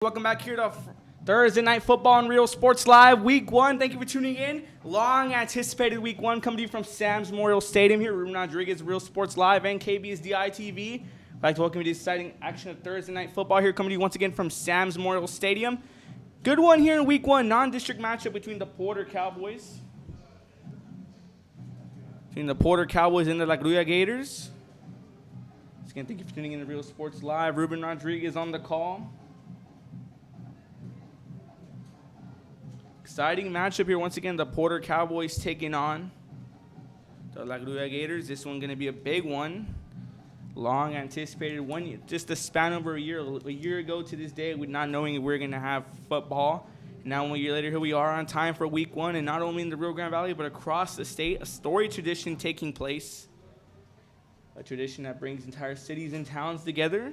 Welcome back here to Thursday Night Football on Real Sports Live, Week 1. Thank you for tuning in. Long anticipated Week 1 coming to you from Sam's Memorial Stadium here. Ruben Rodriguez, Real Sports Live, and KB's DITV. I'd like to welcome you to the exciting action of Thursday Night Football here coming to you once again from Sam's Memorial Stadium. Good one here in Week 1, non-district matchup between the Porter Cowboys. And the La Grulla Gators. Once again, thank you for tuning in to Real Sports Live. Ruben Rodriguez on the call. Exciting matchup here. Once again, the Porter Cowboys taking on the La Grulla Gators. This one going to be a big one. Long anticipated one. Just a span over a year ago to this day, with not knowing we're going to have football. Now, 1 year later, here we are on time for Week 1, and not only in the Rio Grande Valley, but across the state, a storied tradition taking place. A tradition that brings entire cities and towns together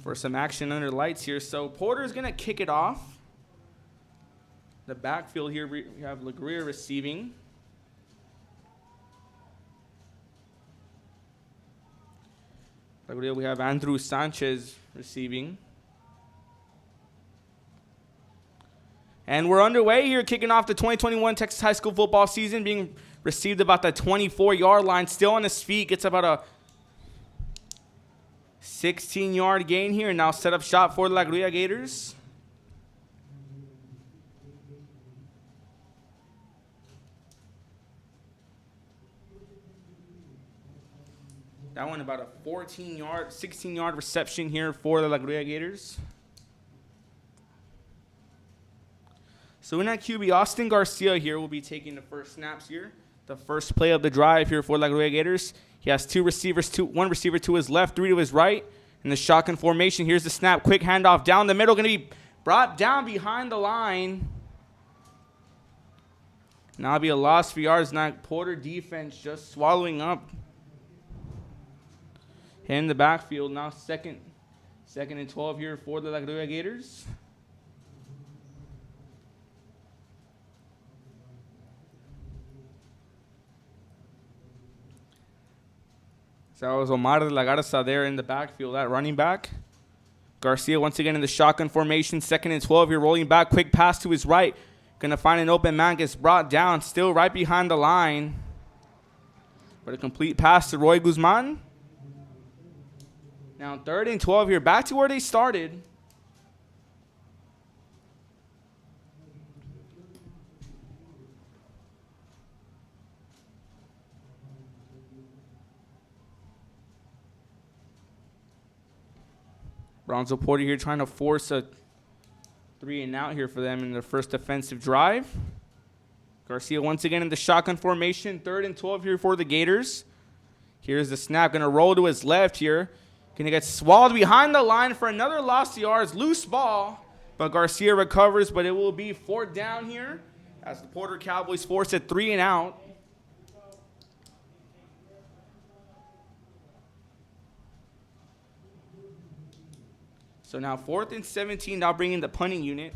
for some action under lights here. So Porter's going to kick it off. The backfield here, we have La Grulla receiving. La Grulla, we have Andrew Sanchez receiving. And we're underway here, kicking off the 2021 Texas high school football season, being received about the 24-yard line. Still on his feet, gets about a 16-yard gain here. Now set up shop for the La Grulla Gators. That one about a 16-yard reception here for the La Grulla Gators. So in that QB, Austin Garcia here will be taking the first snaps here. The first play of the drive here for La Grulla Gators. He has two receivers, one receiver to his left, three to his right. In the shotgun formation, here's the snap. Quick handoff down the middle, going to be brought down behind the line. Now it'll be a loss for yards. Now Porter defense just swallowing up. In the backfield, now second and 12 here for the La Grulla Gators. So that was Omar de la Garza there in the backfield, that running back. Garcia once again in the shotgun formation, 2nd and 12 here, rolling back, quick pass to his right. Going to find an open man, gets brought down, still right behind the line. But a complete pass to Roy Guzman. Now 3rd and 12 here, back to where they started. Brownsville Porter here trying to force a 3-and-out here for them in their first offensive drive. Garcia once again in the shotgun formation. 3rd and 12 here for the Gators. Here's the snap. Going to roll to his left here. Going to get swallowed behind the line for another loss of yards. Loose ball. But Garcia recovers, but it will be 4th down here as the Porter Cowboys force a 3-and-out. So now 4th and 17, now bringing the punting unit.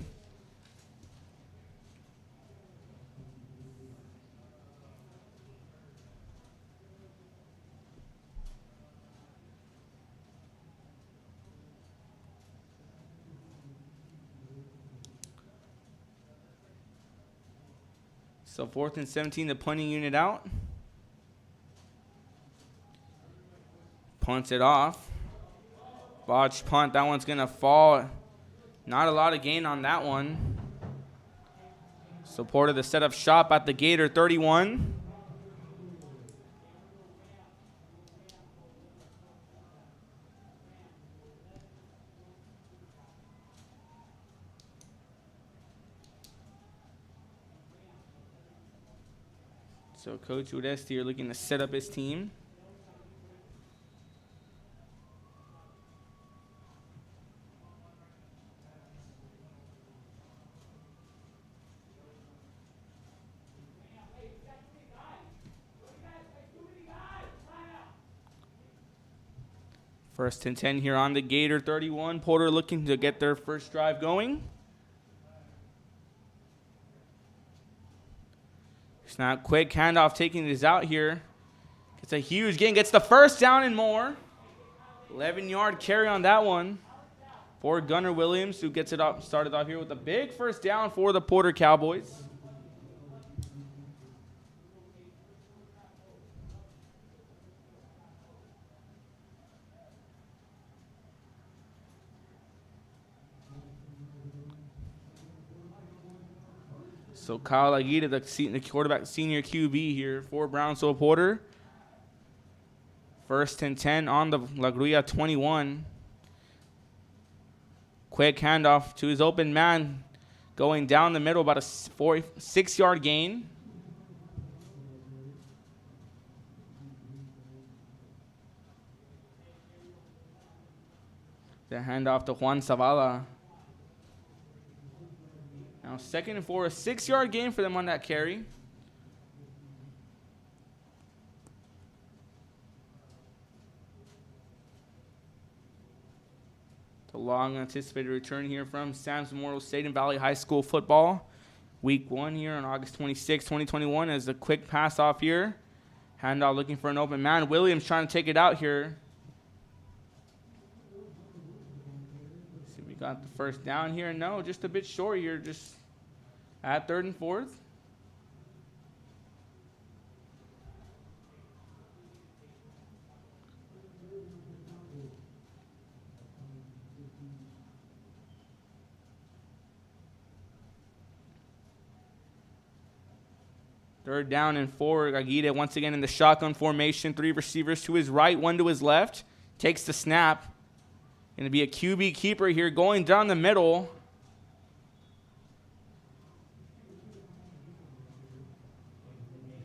So 4th and 17, the punting unit out. Punts it off. Botched punt. That one's going to fall. Not a lot of gain on that one. So Porter to set up shop at the Gator 31. So Coach Udesti here looking to set up his team. First and 10 here on the Gator 31. Porter looking to get their first drive going. Snap, quick handoff, taking this out here. Gets a huge gain, gets the first down and more. 11-yard carry on that one. for Gunnar Williams, who gets it up, started off here with a big first down for the Porter Cowboys. So Kyle Aguirre, the quarterback, senior QB here for Brownsville Porter. First and 10 on the La Grulla 21. Quick handoff to his open man, going down the middle, about a 6-yard gain. The handoff to Juan Zavala. Now 2nd and 4, a 6-yard gain for them on that carry. The long anticipated return here from Sam's Memorial State and Valley High School football. Week 1 here on August 26, 2021 as a quick pass off here. Handoff looking for an open man. Williams trying to take it out here. See, we got the first down here. No, just a bit short here, just at 3rd and 4th. Third down and 4. Aguirre once again in the shotgun formation. 3 receivers to his right, 1 to his left. Takes the snap. Going to be a QB keeper here going down the middle.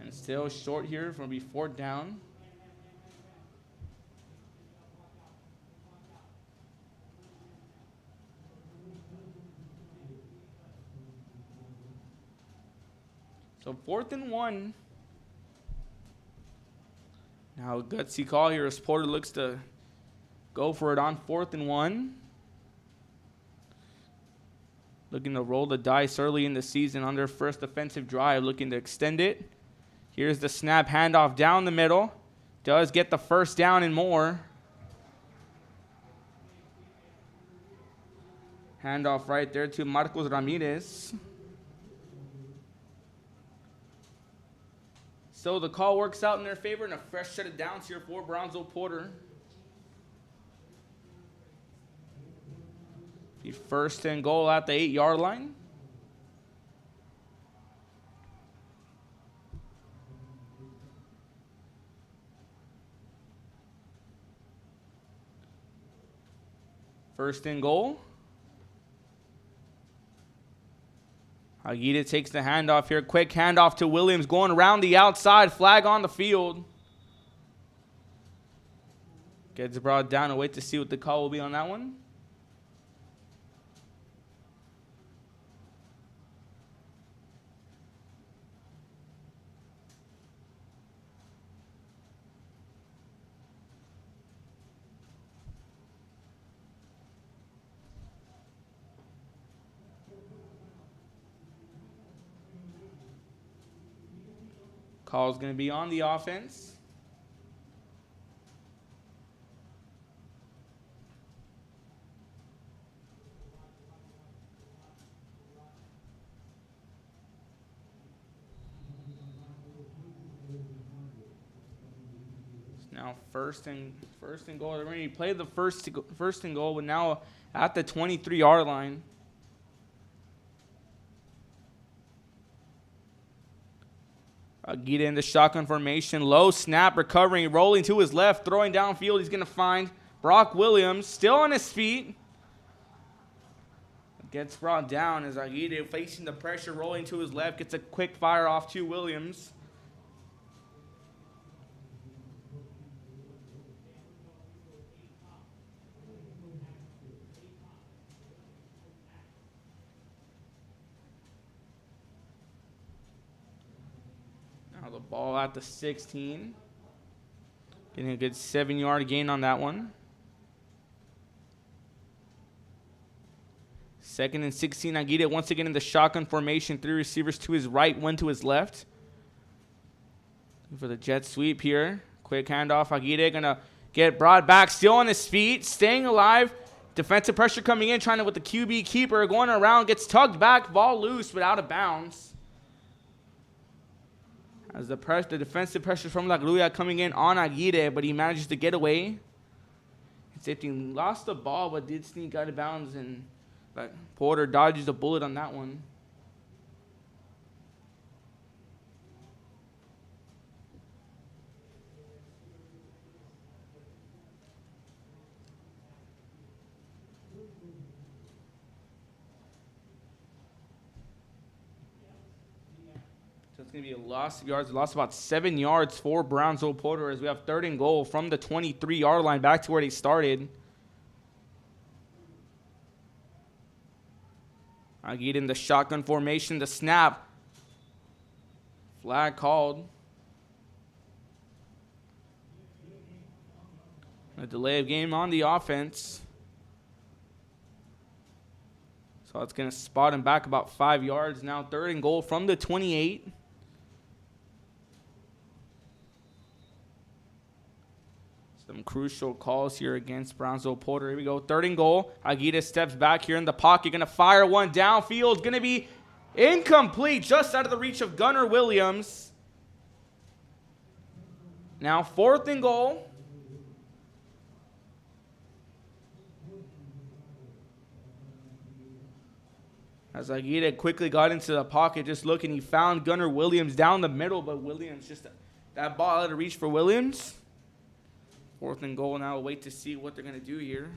And still short here. Going to be 4th down. So 4th and 1. Now a gutsy call here as Porter looks to go for it on 4th and 1. Looking to roll the dice early in the season on their first offensive drive, looking to extend it. Here's the snap, handoff down the middle. Does get the first down and more. Handoff right there to Marcos Ramirez. So the call works out in their favor, and a fresh set of downs here for Brownsville Porter. The 1st and goal at the 8-yard line. First and goal. Aguirre takes the handoff here. Quick handoff to Williams going around the outside. Flag on the field. Gets brought down and wait to see what the call will be on that one. Call is going to be on the offense. It's now first and goal. They're ready to play the first and goal, but now at the 23-yard line. Aguirre in the shotgun formation. Low snap, recovering, rolling to his left, throwing downfield. He's going to find Brock Williams, still on his feet. Gets brought down as Aguirre facing the pressure, rolling to his left. Gets a quick fire off to Williams. The ball at the 16. Getting a good 7-yard gain on that one. 2nd and 16. Aguirre once again in the shotgun formation. 3 receivers to his right, 1 to his left. For the jet sweep here. Quick handoff. Aguirre going to get brought back. Still on his feet. Staying alive. Defensive pressure coming in, trying to with the QB keeper, going around, gets tugged back, ball loose, but out of bounds. As the defensive pressure from La Grulla coming in on Aguirre, but he manages to get away. Safety lost the ball, but did sneak out of bounds, and Porter dodges a bullet on that one. So it's going to be a loss of yards. Lost about 7 yards for Brownsville Porter as we have 3rd and goal from the 23-yard line back to where they started. I get in the shotgun formation, the snap. Flag called. A delay of game on the offense. So it's going to spot him back about 5 yards. Now 3rd and goal from the 28. Some crucial calls here against Brownsville Porter. Here we go. 3rd and goal. Aguirre steps back here in the pocket. Going to fire one downfield. Going to be incomplete. Just out of the reach of Gunnar Williams. Now 4th and goal. As Aguirre quickly got into the pocket, just looking, he found Gunnar Williams down the middle, but Williams just that ball out of reach for Williams. 4th and goal. Now we'll wait to see what they're going to do here.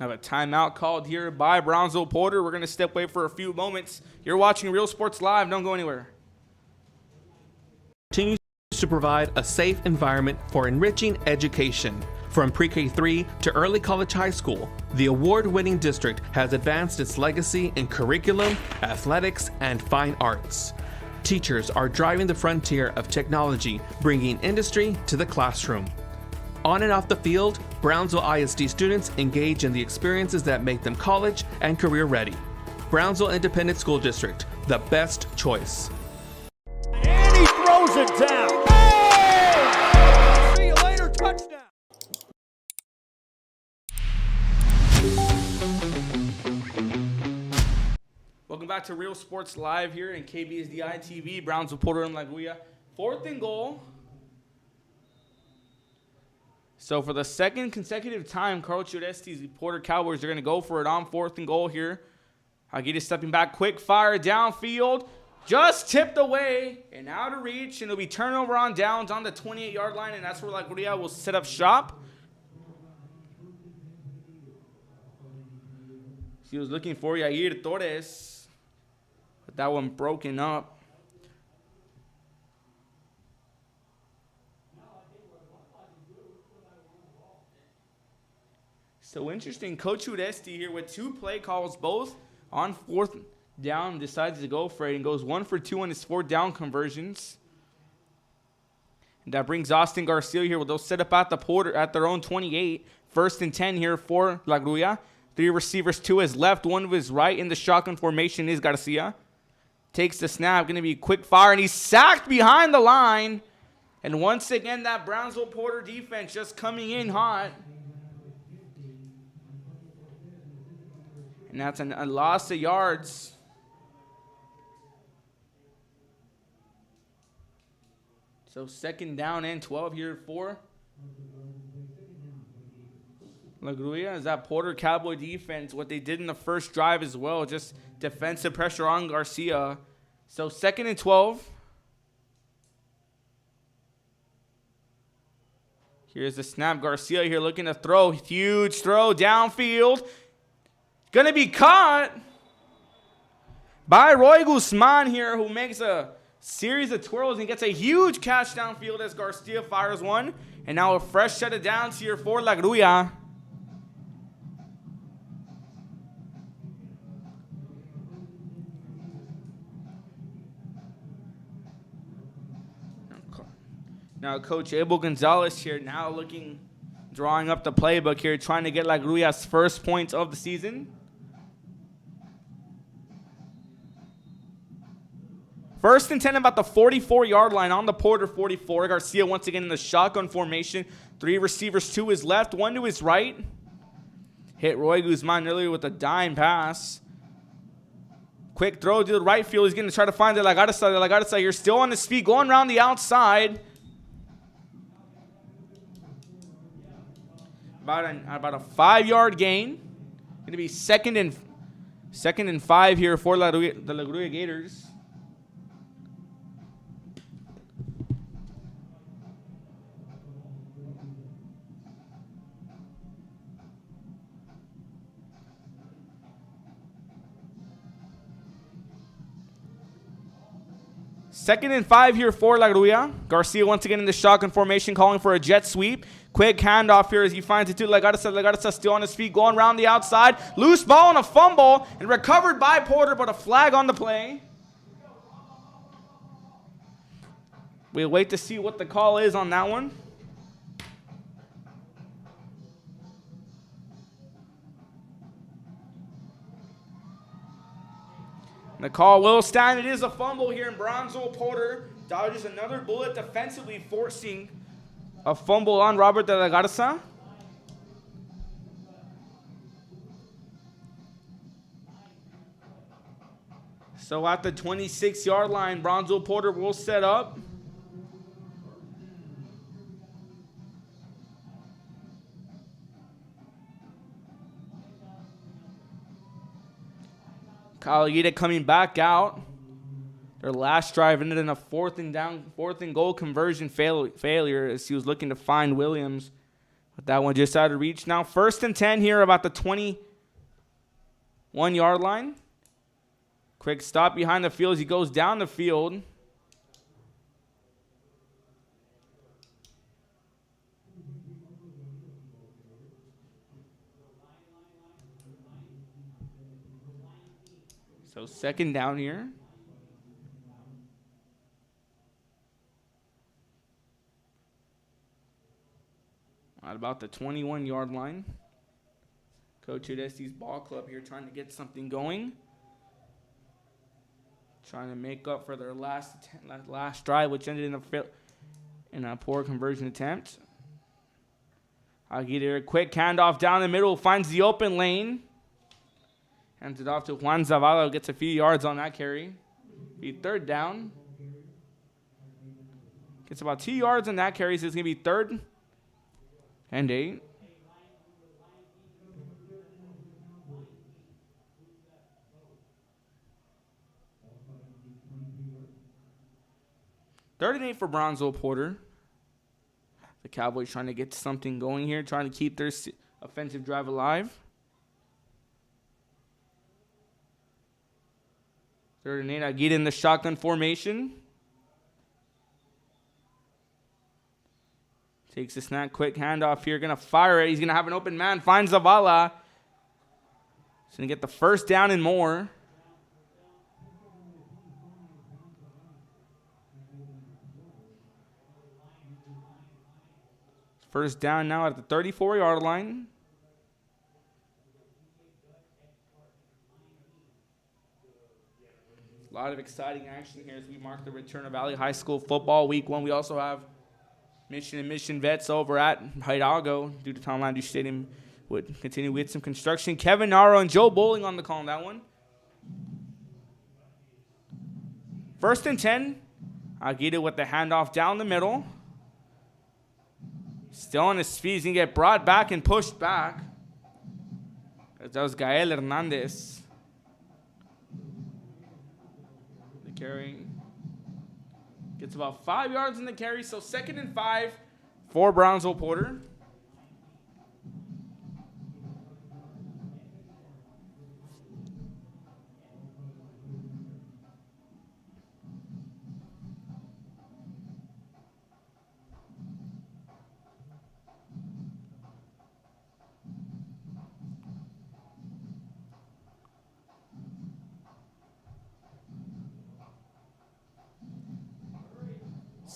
Have a timeout called here by Brownsville Porter. We're going to step away for a few moments. You're watching Real Sports Live. Don't go anywhere. Continues to provide a safe environment for enriching education. From pre-K3 to early college high school, the award-winning district has advanced its legacy in curriculum, athletics, and fine arts. Teachers are driving the frontier of technology, bringing industry to the classroom. On and off the field, Brownsville ISD students engage in the experiences that make them college and career ready. Brownsville Independent School District, the best choice. And he throws it down. Oh! See you later, touchdown. Welcome back to Real Sports Live here in KBSDI TV. Brownsville Porter and La Grulla. 4th and goal. So for the 2nd consecutive time, Carl Chudesti's Porter Cowboys are going to go for it on 4th and goal here. Aguirre stepping back, quick fire downfield. Just tipped away and out of reach, and it'll be turnover on downs on the 28-yard line, and that's where La Grulla will set up shop. He was looking for Yair Torres, but that one broken up. So interesting, Coach Udesti here with 2 play calls, both on 4th down, decides to go for it and goes 1 for 2 on his 4th down conversions. And that brings Austin Garcia here. They'll set up at the Porter at their own 28. 1st and 10 here for La Grulla. 3 receivers, 2 his left, 1 to his right. In the shotgun formation is Garcia. Takes the snap, going to be quick fire, and he's sacked behind the line. And once again, that Brownsville Porter defense just coming in hot. And that's a loss of yards. So 2nd down and 12 here for La Grulla. Is that Porter Cowboy defense, what they did in the first drive as well, just defensive pressure on Garcia. So 2nd and 12. Here's the snap. Garcia here looking to throw. Huge throw downfield. Going to be caught by Roy Guzman here, who makes a series of twirls and gets a huge catch downfield as Garcia fires one. And now a fresh set of downs here for La Grulla. Now Coach Abel Gonzalez here now drawing up the playbook here, trying to get La Grulla's first points of the season. First and 10 about the 44-yard line on the Porter 44. Garcia once again in the shotgun formation. 3 receivers to his left, 1 to his right. Hit Roy Guzman earlier with a dime pass. Quick throw to the right field. He's going to try to find the Lagarza here. Still on his feet, going around the outside. About a 5-yard gain. Going to be second and 5 here for the La Grulla Gators. Second and 5 here for La Grulla. Garcia once again in the shotgun formation, calling for a jet sweep. Quick handoff here as he finds it to Lagarza. Lagarza still on his feet, going around the outside. Loose ball and a fumble, and recovered by Porter, but a flag on the play. We'll wait to see what the call is on that one. The call will stand. It is a fumble here in Brownsville. Porter dodges another bullet defensively, forcing a fumble on Robert de la Garza. So at the 26-yard line, Brownsville Porter will set up. Kyle Yida coming back out. Their last drive ended in a fourth and goal conversion failure as he was looking to find Williams. But that one just out of reach. Now 1st and 10 here about the 21-yard line. Quick stop behind the field as he goes down the field. So 2nd down here. At about the 21-yard line. Coach Udesi's ball club here trying to get something going. Trying to make up for their last drive, which ended in a poor conversion attempt. Aguirre, a quick handoff down the middle, finds the open lane. Hands it off to Juan Zavala, who gets a few yards on that carry. Be 3rd down. Gets about 2 yards on that carry, so it's going to be 3rd and 8. Third and 8 for Brownsville Porter. The Cowboys trying to get something going here, trying to keep their offensive drive alive. 3rd and 8, Aguirre in the shotgun formation. Takes a snap, quick handoff here. Going to fire it. He's going to have an open man. Finds Zavala. He's going to get the 1st down and more. First down now at the 34-yard line. A lot of exciting action here as we mark the return of Valley High School football. Week 1, we also have Mission and Mission Vets over at Hidalgo due to Tom Landry Stadium would continue with some construction. Kevin Naro and Joe Bowling on the call on that one. 1st and 10. Aguirre with the handoff down the middle. Still on his feet. He's going to get brought back and pushed back. That was Gael Hernandez. The carry. Gets about 5 yards in the carry. So 2nd and 5 for Brownsville Porter.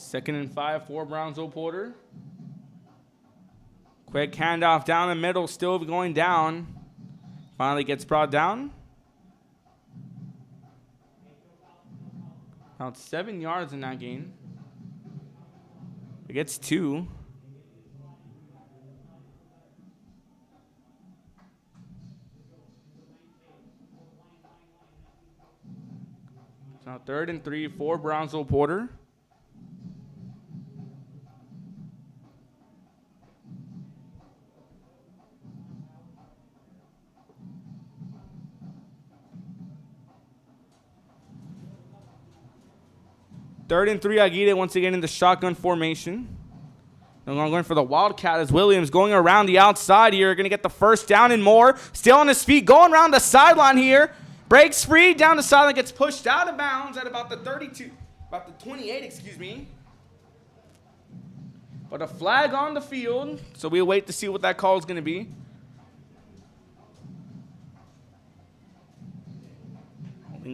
2nd and 5 for Brownsville Porter. Quick handoff down the middle, still going down. Finally gets brought down. About 7 yards in that game. It gets 2. Now 3rd and 3 for Brownsville Porter. Third and 3, Aguirre once again in the shotgun formation. They're going for the Wildcat as Williams going around the outside here. Going to get the first down and more. Still on his feet, going around the sideline here. Breaks free, down the sideline, gets pushed out of bounds at about the 28, excuse me. But a flag on the field, so we'll wait to see what that call is going to be.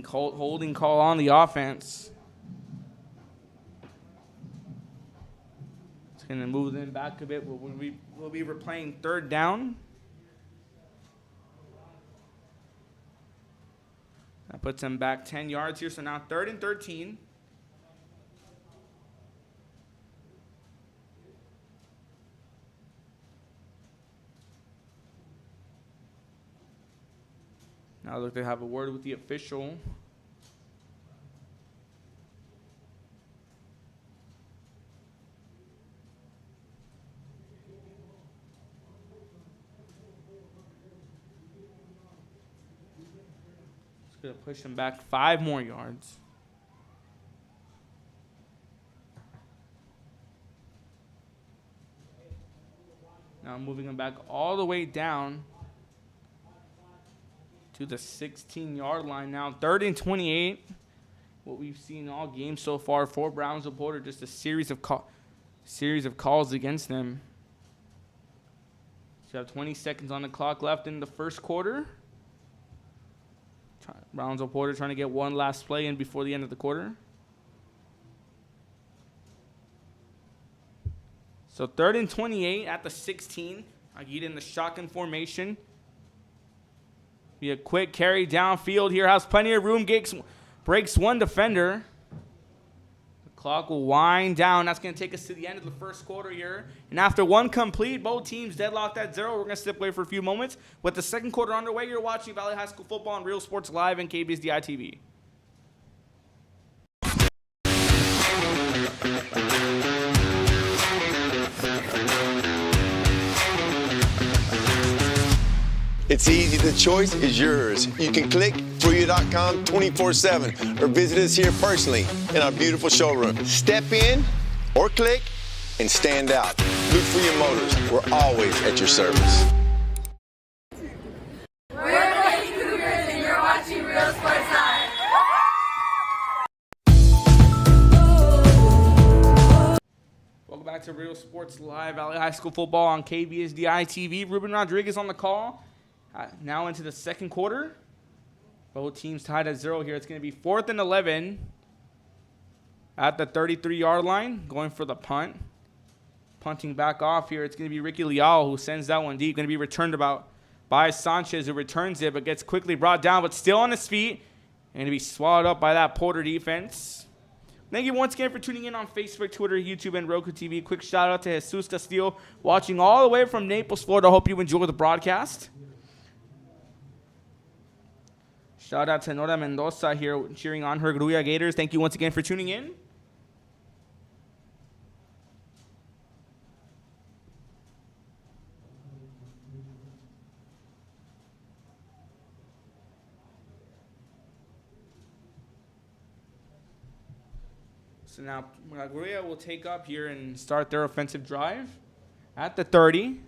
Holding call on the offense. It's going to move them back a bit. We'll be replaying 3rd down. That puts them back 10 yards here. So now 3rd and 13. Now look, they have a word with the official. Going to push him back 5 more yards. Now moving him back all the way down to the 16-yard line now. 3rd and 28. What we've seen all game so far for Brownsville Porter, just a series of calls against them. So you have 20 seconds on the clock left in the first quarter. Brownsville Porter trying to get one last play in before the end of the quarter. So 3rd and 28 at the 16. Aguirre in the shotgun formation. Be a quick carry downfield here. Has plenty of room. Breaks one defender. The clock will wind down. That's going to take us to the end of the first quarter here. And after one complete, both teams deadlocked at 0. We're going to step away for a few moments. With the second quarter underway, you're watching Valley High School football on Real Sports Live and KBSDI TV. It's easy. The choice is yours. You can click Grulla.com 24/7 or visit us here personally in our beautiful showroom. Step in or click and stand out. Look for your motors. We're always at your service. We're the Lady Cougars and you're watching Real Sports Live. Welcome back to Real Sports Live, Valley High School football on KBSDI TV. Ruben Rodriguez on the call. Now into the second quarter. Both teams tied at 0 here. It's going to be 4th and 11 at the 33-yard line, going for the punt. Punting back off here. It's going to be Ricky Leal who sends that one deep. Going to be returned by Sanchez, who returns it, but gets quickly brought down, but still on his feet. And going to be swallowed up by that Porter defense. Thank you once again for tuning in on Facebook, Twitter, YouTube, and Roku TV. Quick shout out to Jesus Castillo watching all the way from Naples, Florida. Hope you enjoy the broadcast. Shout out to Nora Mendoza here cheering on her Grulla Gators. Thank you once again for tuning in. So now Grulla will take up here and start their offensive drive at the 30.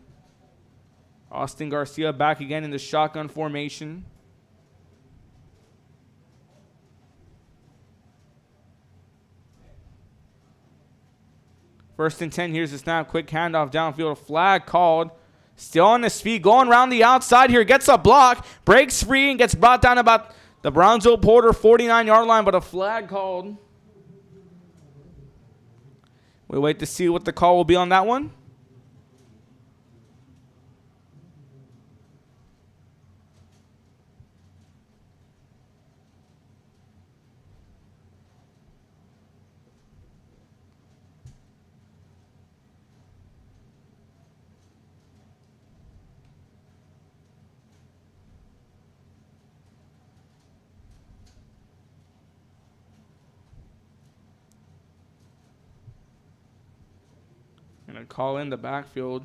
Austin Garcia back again in the shotgun formation. First and 10, here's the snap. Quick handoff downfield. A flag called. Still on his feet. Going around the outside here. Gets a block. Breaks free and gets brought down about the Brownsville Porter 49-yard line. But a flag called. We wait to see what the call will be on that one. Gonna call in the backfield.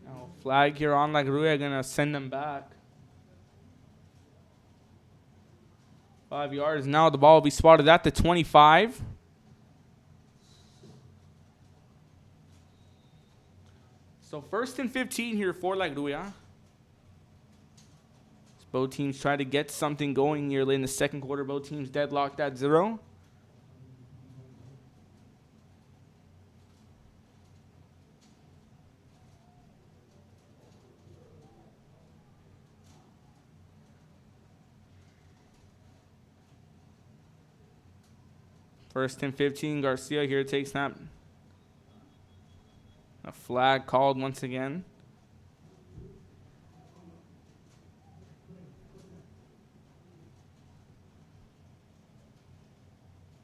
Now flag here on La Grulla, gonna send them back. 5 yards. Now the ball will be spotted at the 25. So 1st and 15 here for La Grulla. Both teams try to get something going nearly in the second quarter. Both teams deadlocked at 0. First and 15, Garcia here takes snap. A flag called once again.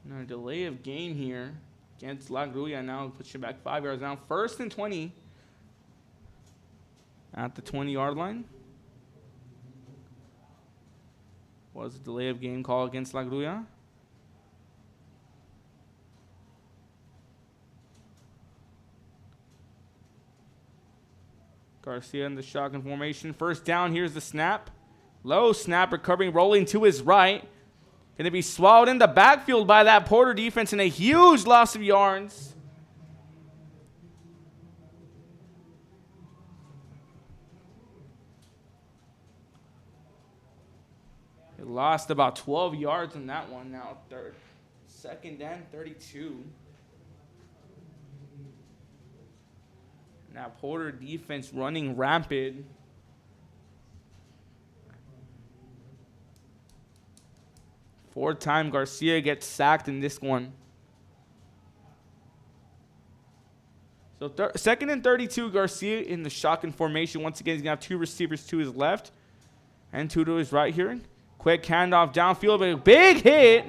Now a delay of game here against La Grulla. Now push it back 5 yards. Now 1st and 20 at the 20-yard line. Was a delay of game call against La Grulla. Garcia in the shotgun formation. First down, here's the snap. Low snap, recovering, rolling to his right. Going to be swallowed in the backfield by that Porter defense and a huge loss of yards. They lost about 12 yards in that one now. 2nd and 32. Now Porter defense running rampant. Fourth time Garcia gets sacked in this one. So 2nd and 32, Garcia in the shotgun formation. Once again, he's going to have 2 receivers to his left and 2 to his right here. Quick handoff downfield, but a big hit.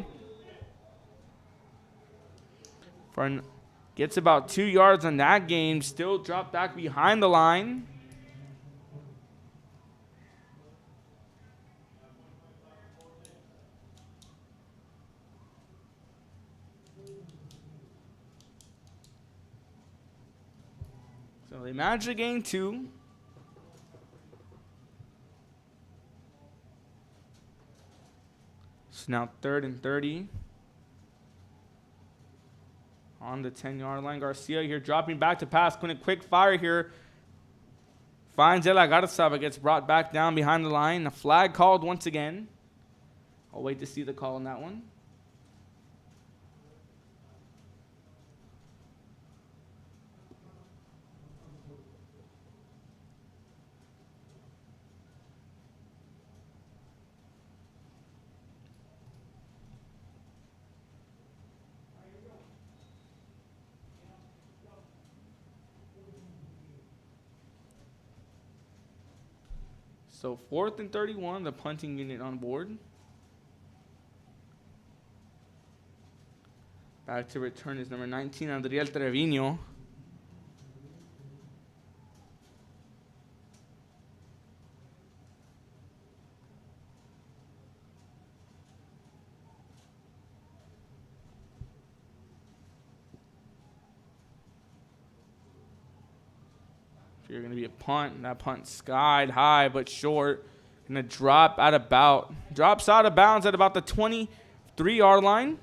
Gets about 2 yards on that game. Still dropped back behind the line. So they managed to gain 2. So now 3rd and 30. On the 10-yard line. Garcia here dropping back to pass. Going to quick fire here. Finds De La Garza, but gets brought back down behind the line. A flag called once again. I'll wait to see the call on that one. So 4th and 31, the punting unit on board. Back to return is number 19, Adriel Trevino. You're going to be a punt. That punt skied high but short. Going to drop out of bounds. Drops out of bounds at about the 23-yard line.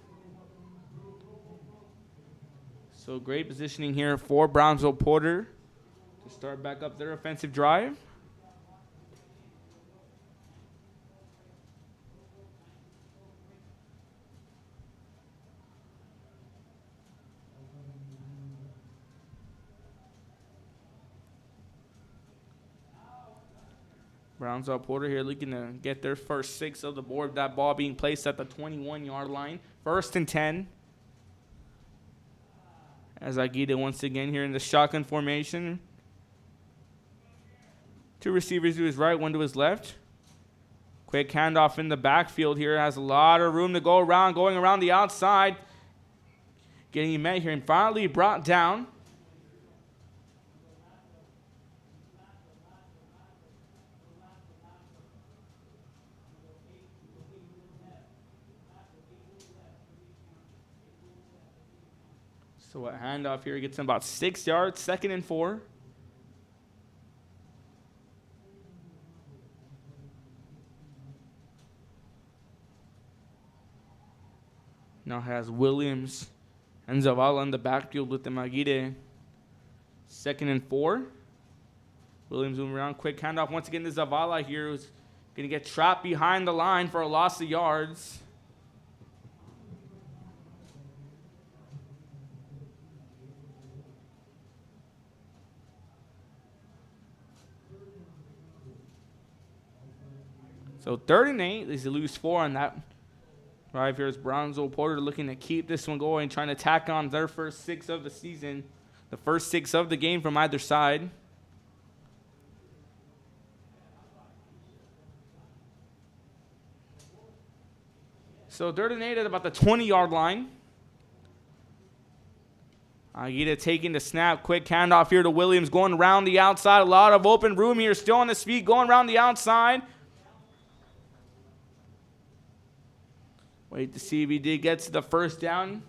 So great positioning here for Brownsville Porter to start back up their offensive drive. Brownsville Porter here looking to get their first 6 of the board. That ball being placed at the 21-yard line. 1st and 10. As Aguirre once again here in the shotgun formation. 2 receivers to his right, 1 to his left. Quick handoff in the backfield here. Has a lot of room to go around, going around the outside. Getting met here and finally brought down. So a handoff here gets him about 6 yards, 2nd and 4. Now has Williams and Zavala in the backfield with the Aguirre. 2nd and 4. Williams moving around. Quick handoff once again to Zavala here, who's going to get trapped behind the line for a loss of yards. So 3rd and 8. They lose 4 on that. Right here is Brownsville Porter looking to keep this one going, trying to tack on their first 6 of the season. The first 6 of the game from either side. So 3rd and 8 at about the 20-yard line. Aguirre taking the snap. Quick handoff here to Williams, going around the outside. A lot of open room here. Still on his feet, going around the outside. Wait to see if he did get to the 1st down.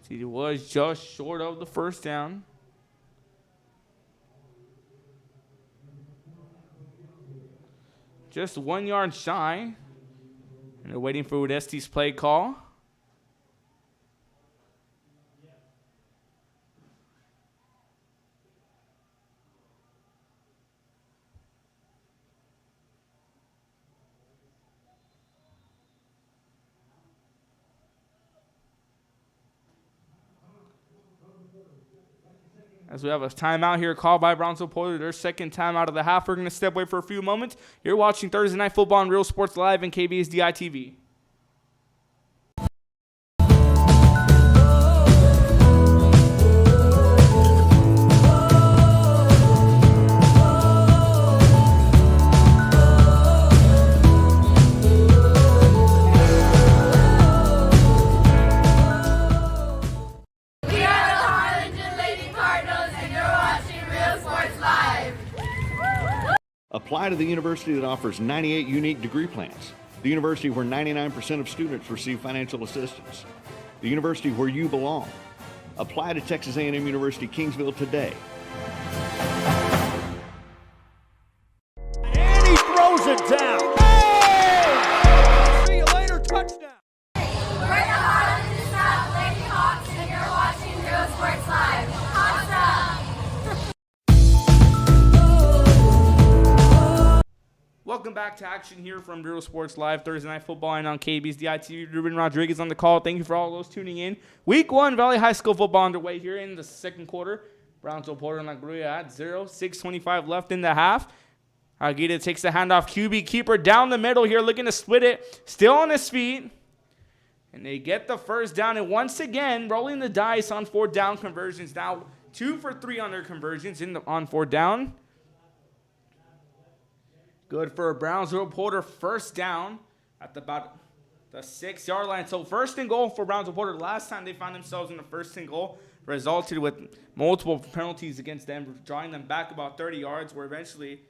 See, he was just short of the 1st down. Just 1 yard shy. And they're waiting for Udesti's play call. As we have a timeout here called by Brownsville Porter, their 2nd timeout of the half. We're going to step away for a few moments. You're watching Thursday Night Football on Real Sports Live and KBSDI TV. We are the Harlingen Lady Cardinals, and you're watching Real Sports Live. Apply to the university that offers 98 unique degree plans. The university where 99% of students receive financial assistance. The university where you belong. Apply to Texas A&M University Kingsville today. And he throws it down. Hey! See you later, touchdown. We're the Harlingen South Lady Hawks, and you're watching Real Sports Live. Awesome! Welcome back to action here from Real Sports Live, Thursday Night Football, and on KBSDI TV. Ruben Rodriguez on the call. Thank you for all those tuning in. Week 1 Valley High School football underway here in the 2nd quarter. Brownsville Porter and Grulla at 0. 6:25 left in the half. Aguirre takes the handoff. QB keeper down the middle here, looking to split it. Still on his feet. And they get the 1st down. And once again, rolling the dice on 4th down conversions. Now 2 for 3 on their conversions on 4th down. Good for Brownsville Porter. 1st down at about the 6-yard line. So 1st and goal for Brownsville Porter. Last time they found themselves in the 1st and goal resulted with multiple penalties against them, drawing them back about 30 yards, where eventually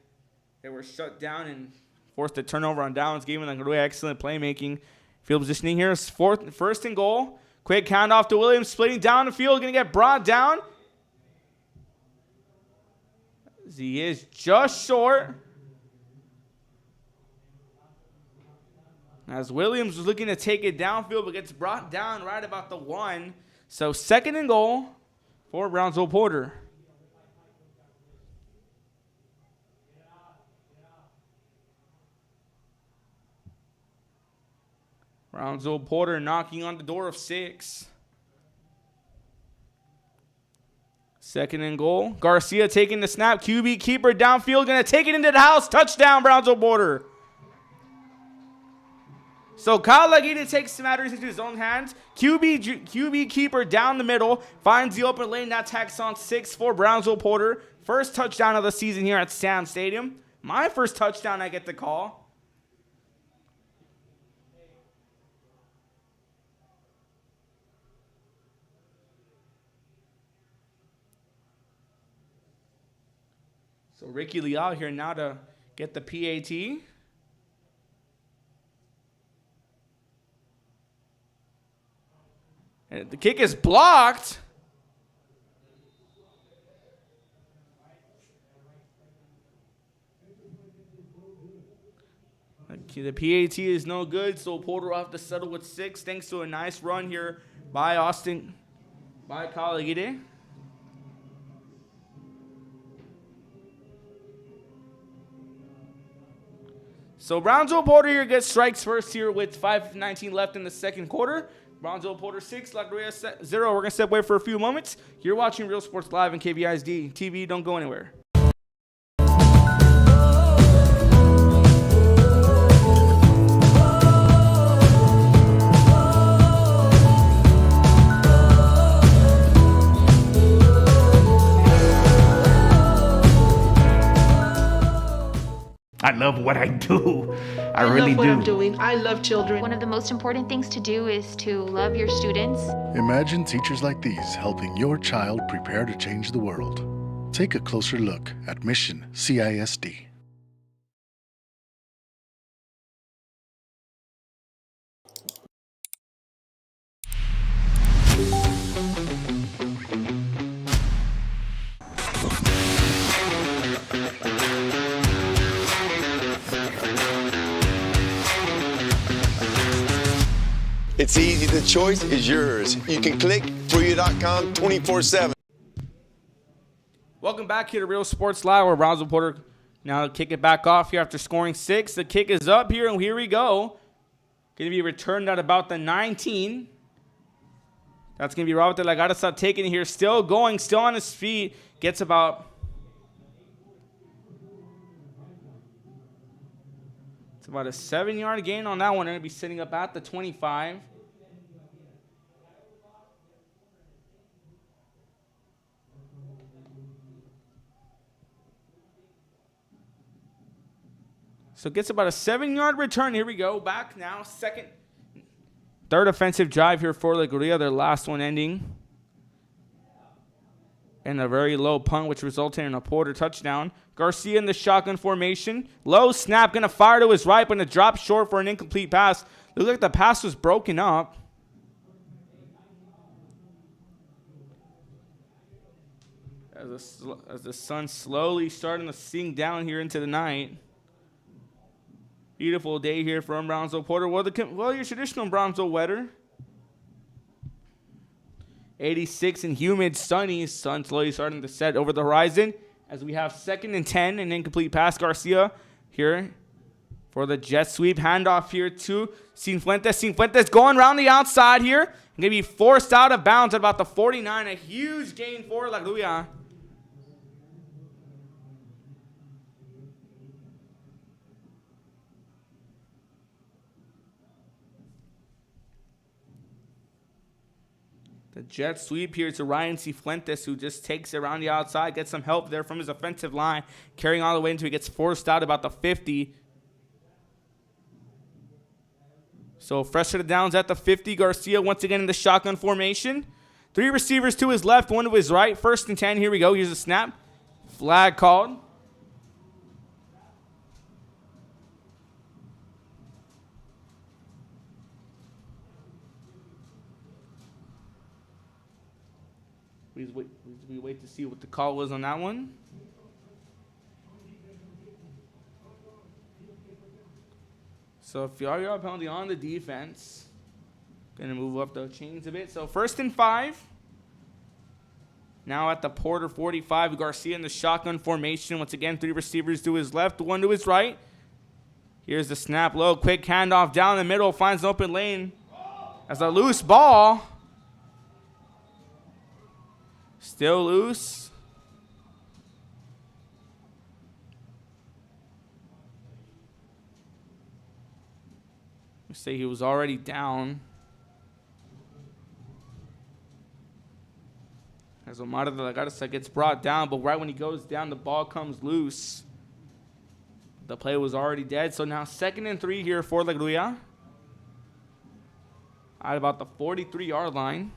they were shut down and forced a turnover on downs, giving them really excellent playmaking. Field positioning here is 1st and goal. Quick handoff to Williams, splitting down the field, going to get brought down. He is just short. As Williams was looking to take it downfield, but gets brought down right about the 1. So 2nd and goal for Brownsville Porter. Brownsville Porter knocking on the door of 6. Second and goal. Garcia taking the snap. QB keeper downfield. Going to take it into the house. Touchdown, Brownsville Border. So Kyle Laguita takes matters into his own hands. QB keeper down the middle. Finds the open lane. That tacks on 6 for Brownsville Porter. First touchdown of the season here at Sam Stadium. My first touchdown I get to call. So Ricky Leal here now to get the PAT. And the kick is blocked. The PAT is no good, so Porter will have to settle with 6 thanks to a nice run here by Kyle Laguita. So Brownsville Porter here gets strikes first here with 5:19 left in the second quarter. Brownsville Porter 6, La Grulla 0. We're going to step away for a few moments. You're watching Real Sports Live on KBISD TV. Don't go anywhere. I love what I do. I really love what do. I'm doing. I love children. One of the most important things to do is to love your students. Imagine teachers like these helping your child prepare to change the world. Take a closer look at Mission CISD. It's easy. The choice is yours. You can click ForYou.com 24/7. Welcome back here to Real Sports Live, where Brownsville Porter now kick it back off here after scoring 6. The kick is up here, and here we go. Going to be returned at about the 19. That's going to be Robert de la Garza taking it here. Still going, still on his feet. Gets about... It's about a 7-yard gain on that one. They're going to be sitting up at the 25. So it gets about a 7-yard return. Here we go. Back now. Third offensive drive here for La Grulla. Their last one ending in a very low punt, which resulted in a Porter touchdown. Garcia in the shotgun formation. Low snap. Going to fire to his right, but going to drop short for an incomplete pass. Looks like the pass was broken up. As the sun slowly starting to sink down here into the night. Beautiful day here from Brownsville Porter. Well, your traditional Brownsville weather. 86 and humid, sunny. Sun slowly starting to set over the horizon as we have 2nd and 10, an incomplete pass. Garcia here for the jet sweep. Handoff here to Cienfuentes. Cienfuentes going around the outside here. Going to be forced out of bounds at about the 49. A huge gain for La Grulla. The jet sweep here to Ryan Cienfuentes, who just takes it around the outside, gets some help there from his offensive line, carrying all the way until he gets forced out about the 50. So fresh to the downs at the 50. Garcia once again in the shotgun formation. 3 receivers to his left, 1 to his right. 1st and 10. Here we go. Here's a snap. Flag called. We wait to see what the call was on that one. So 5-yard penalty on the defense. Going to move up the chains a bit. So 1st and 5. Now at the Porter 45. Garcia in the shotgun formation. Once again, 3 receivers to his left, 1 to his right. Here's the snap low. Quick handoff down the middle. Finds an open lane. As a loose ball. Still loose. We say he was already down. As Omar de la Garza gets brought down, but right when he goes down, the ball comes loose. The play was already dead, so now 2nd and 3 here for La Grulla. At about the 43-yard line.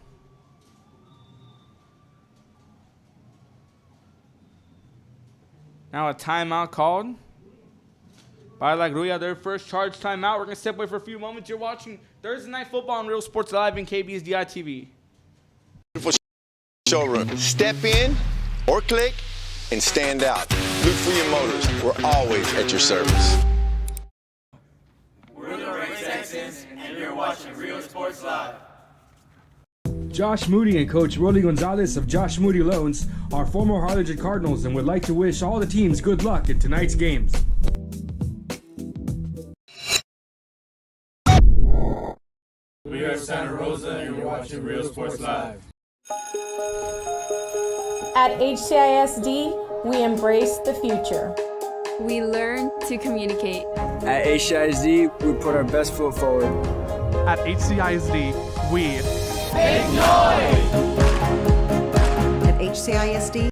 Now a timeout called by La Grulla, their first charge timeout. We're going to step away for a few moments. You're watching Thursday Night Football on Real Sports Live in KB's DITV. Beautiful showroom. Step in or click and stand out. Look for your motors. We're always at your service. We're the Red Texans, and you're watching Real Sports Live. Josh Moody and Coach Rolly Gonzalez of Josh Moody Loans are former Harlingen Cardinals and would like to wish all the teams good luck in tonight's games. We are Santa Rosa, and you're watching Real Sports Live. At HCISD, we embrace the future. We learn to communicate. At HCISD, we put our best foot forward. At HCISD, we Make noise! At HCISD.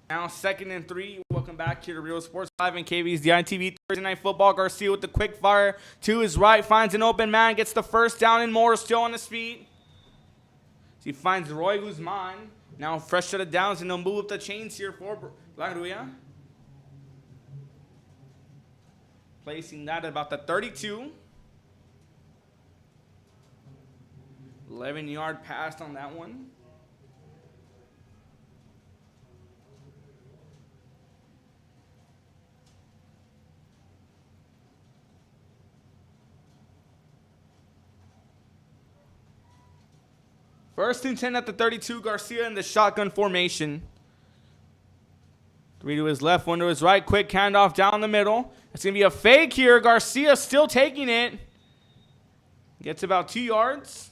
Now 2nd and 3. Welcome back here to Real Sports Live and KB's DITV Thursday Night Football. Garcia with the quick fire to his right, finds an open man, gets the first down and more, still on his feet. He finds Roy Guzman, now fresh to the downs, and they'll move up the chains here for La Grulla. Placing that at about the 32. 11-yard pass on that one. First and 10 at the 32. Garcia in the shotgun formation. 3 to his left, 1 to his right. Quick handoff down the middle. It's going to be a fake here. Garcia still taking it. Gets about 2 yards.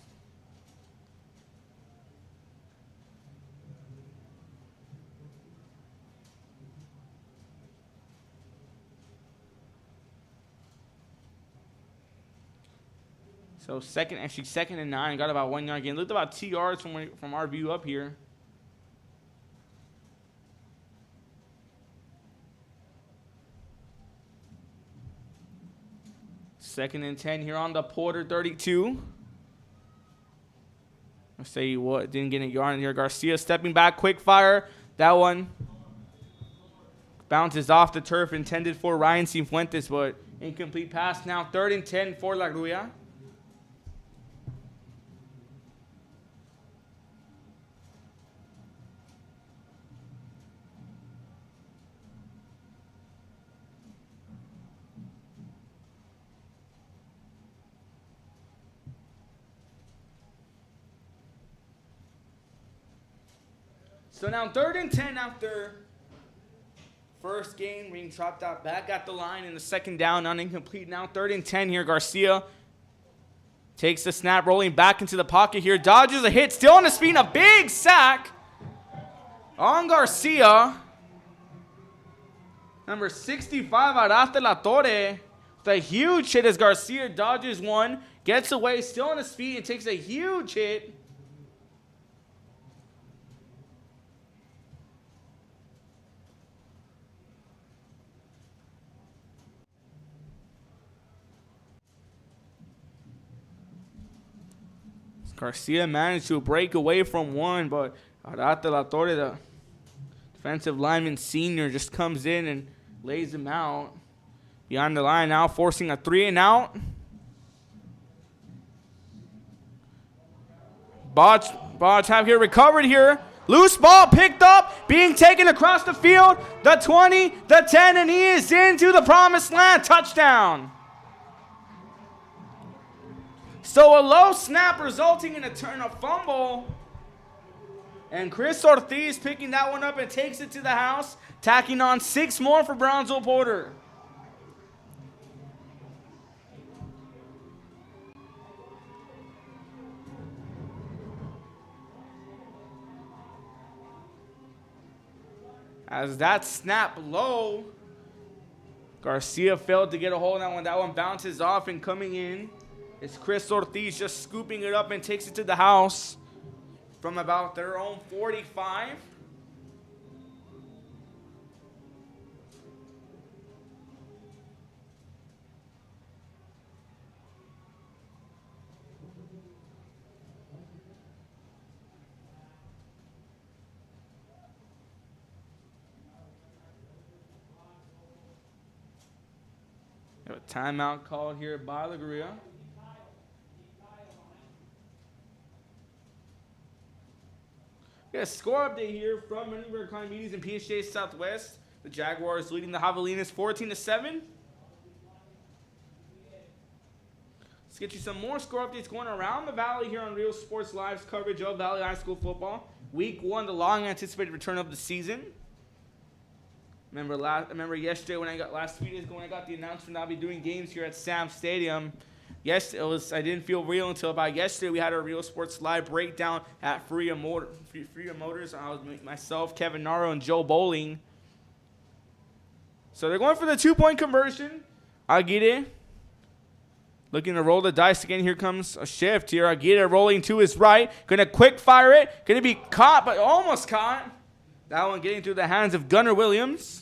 So second and 9. Got about 1 yard gain. Looked about 2 yards from our view up here. Second and 10 here on the Porter 32. I'll say what, didn't get a yard in here. Garcia stepping back, quick fire. That one bounces off the turf, intended for Ryan Cifuentes, but incomplete pass. Now 3rd and 10 for La Grulla. So now 3rd and 10 after first game being chopped out back at the line in the second down on incomplete. Now 3rd and 10 here. Garcia takes the snap, rolling back into the pocket here. Dodges a hit, still on his feet, a big sack on Garcia. Number 65, Arate La Torre. With a huge hit as Garcia dodges one, gets away, still on his feet, and takes a huge hit. Garcia managed to break away from one, but Arate La Torre, the defensive lineman senior, just comes in and lays him out. Beyond the line now, forcing a 3 and out. Botch have here recovered here. Loose ball picked up, being taken across the field. The 20, the 10, and he is into the promised land. Touchdown. So a low snap resulting in a turn, a fumble. And Chris Ortiz picking that one up and takes it to the house, tacking on 6 more for Brownsville Porter. As that snap low, Garcia failed to get a hold of that one. That one bounces off, and coming in is Chris Ortiz, just scooping it up and takes it to the house from about their own 45. A timeout called here by Grulla. We got a score update here from Maneuver Economies and PSJ Southwest. The Jaguars leading the Javelinas 14-7. Let's get you some more score updates going around the Valley here on Real Sports Live's coverage of Valley High School football. Week 1, the long anticipated return of the season. Remember yesterday when I got the announcement I'll be doing games here at Sam Stadium. Yes, I didn't feel real until about yesterday. We had our Real Sports Live breakdown at Freedom Motors. I was myself, Kevin Naro, and Joe Bowling. So they're going for the 2-point conversion. Aguirre looking to roll the dice again. Here comes a shift here. Aguirre rolling to his right. Going to quick fire it. Going to be caught, but almost caught. That one getting through the hands of Gunnar Williams.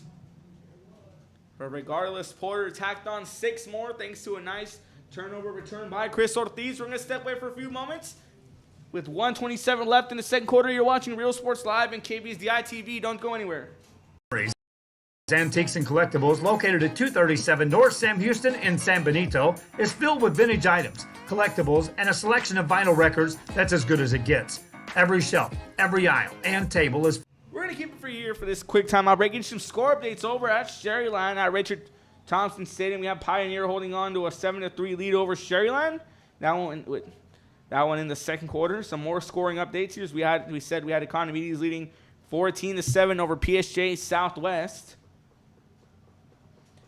But regardless, Porter tacked on 6 more thanks to a nice turnover return by Chris Ortiz. We're going to step away for a few moments. With 1:27 left in the second quarter, you're watching Real Sports Live and KB's the ITV. Don't go anywhere. Antiques and Collectibles, located at 237 North Sam Houston in San Benito, is filled with vintage items, collectibles, and a selection of vinyl records that's as good as it gets. Every shelf, every aisle, and table is... We're going to keep it for you here for this quick timeout break. Getting some score updates over at Sherryland at Richard Thompson Stadium. We have Pioneer holding on to a 7-3 lead over Sherryland. That one in the second quarter. Some more scoring updates here. We said we had Economies leading 14-7 over PSJ Southwest.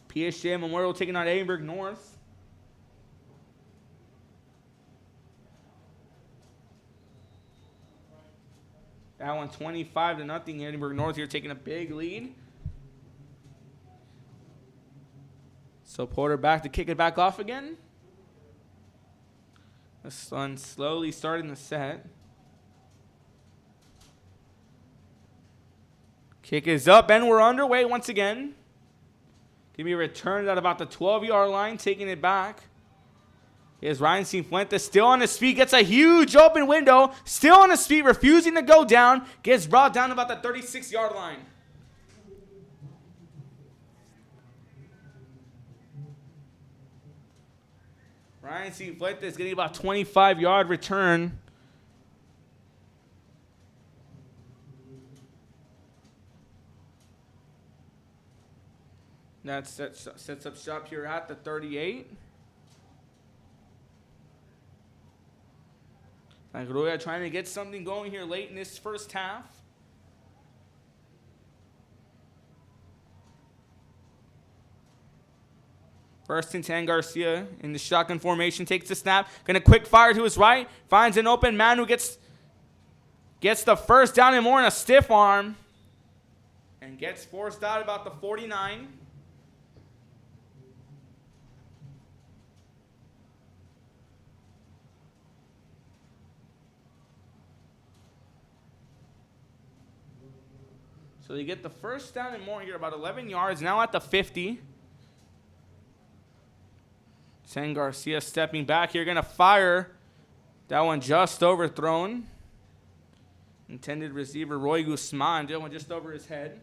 PSJ Memorial taking on Edinburgh North. That one 25-0. Edinburgh North here taking a big lead. So Porter back to kick it back off again. The sun slowly starting the set. Kick is up and we're underway once again. Give me a return at about the 12-yard line, taking it back. Here's Ryan Cifuentes still on his feet, gets a huge open window, still on his feet, refusing to go down, gets brought down about the 36-yard line. Ryan Cifuentes getting about 25-yard return. That sets up shop here at the 38. Grulla trying to get something going here late in this first half. First and 10, Garcia in the shotgun formation, takes the snap. Going to quick fire to his right. Finds an open man who gets the first down and more in a stiff arm. And gets forced out about the 49. So they get the first down and more here, about 11 yards, now at the 50. San Garcia stepping back here, going to fire. That one just overthrown. Intended receiver Roy Guzman, that one just over his head.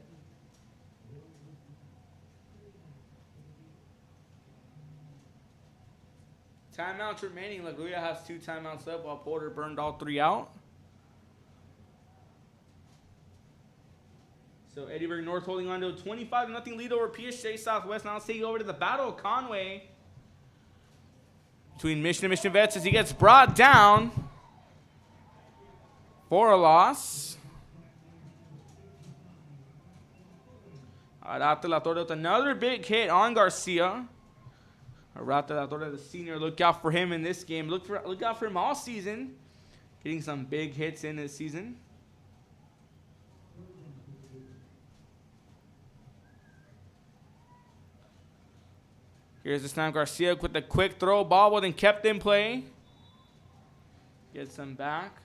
Timeouts remaining. Grulla has 2 timeouts left while Porter burned all 3 out. So Edinburgh North holding on to a 25-0 lead over PSJ Southwest. Now let's take you over to the Battle of Conway between Mission and Mission Vets as he gets brought down for a loss. Arate La Torre with another big hit on Garcia. Arate La Torre, the senior, look out for him in this game. Look out for him all season. Getting some big hits in this season. Here's the snap. Garcia with the quick throw. Bobbled and kept in play. Gets them back.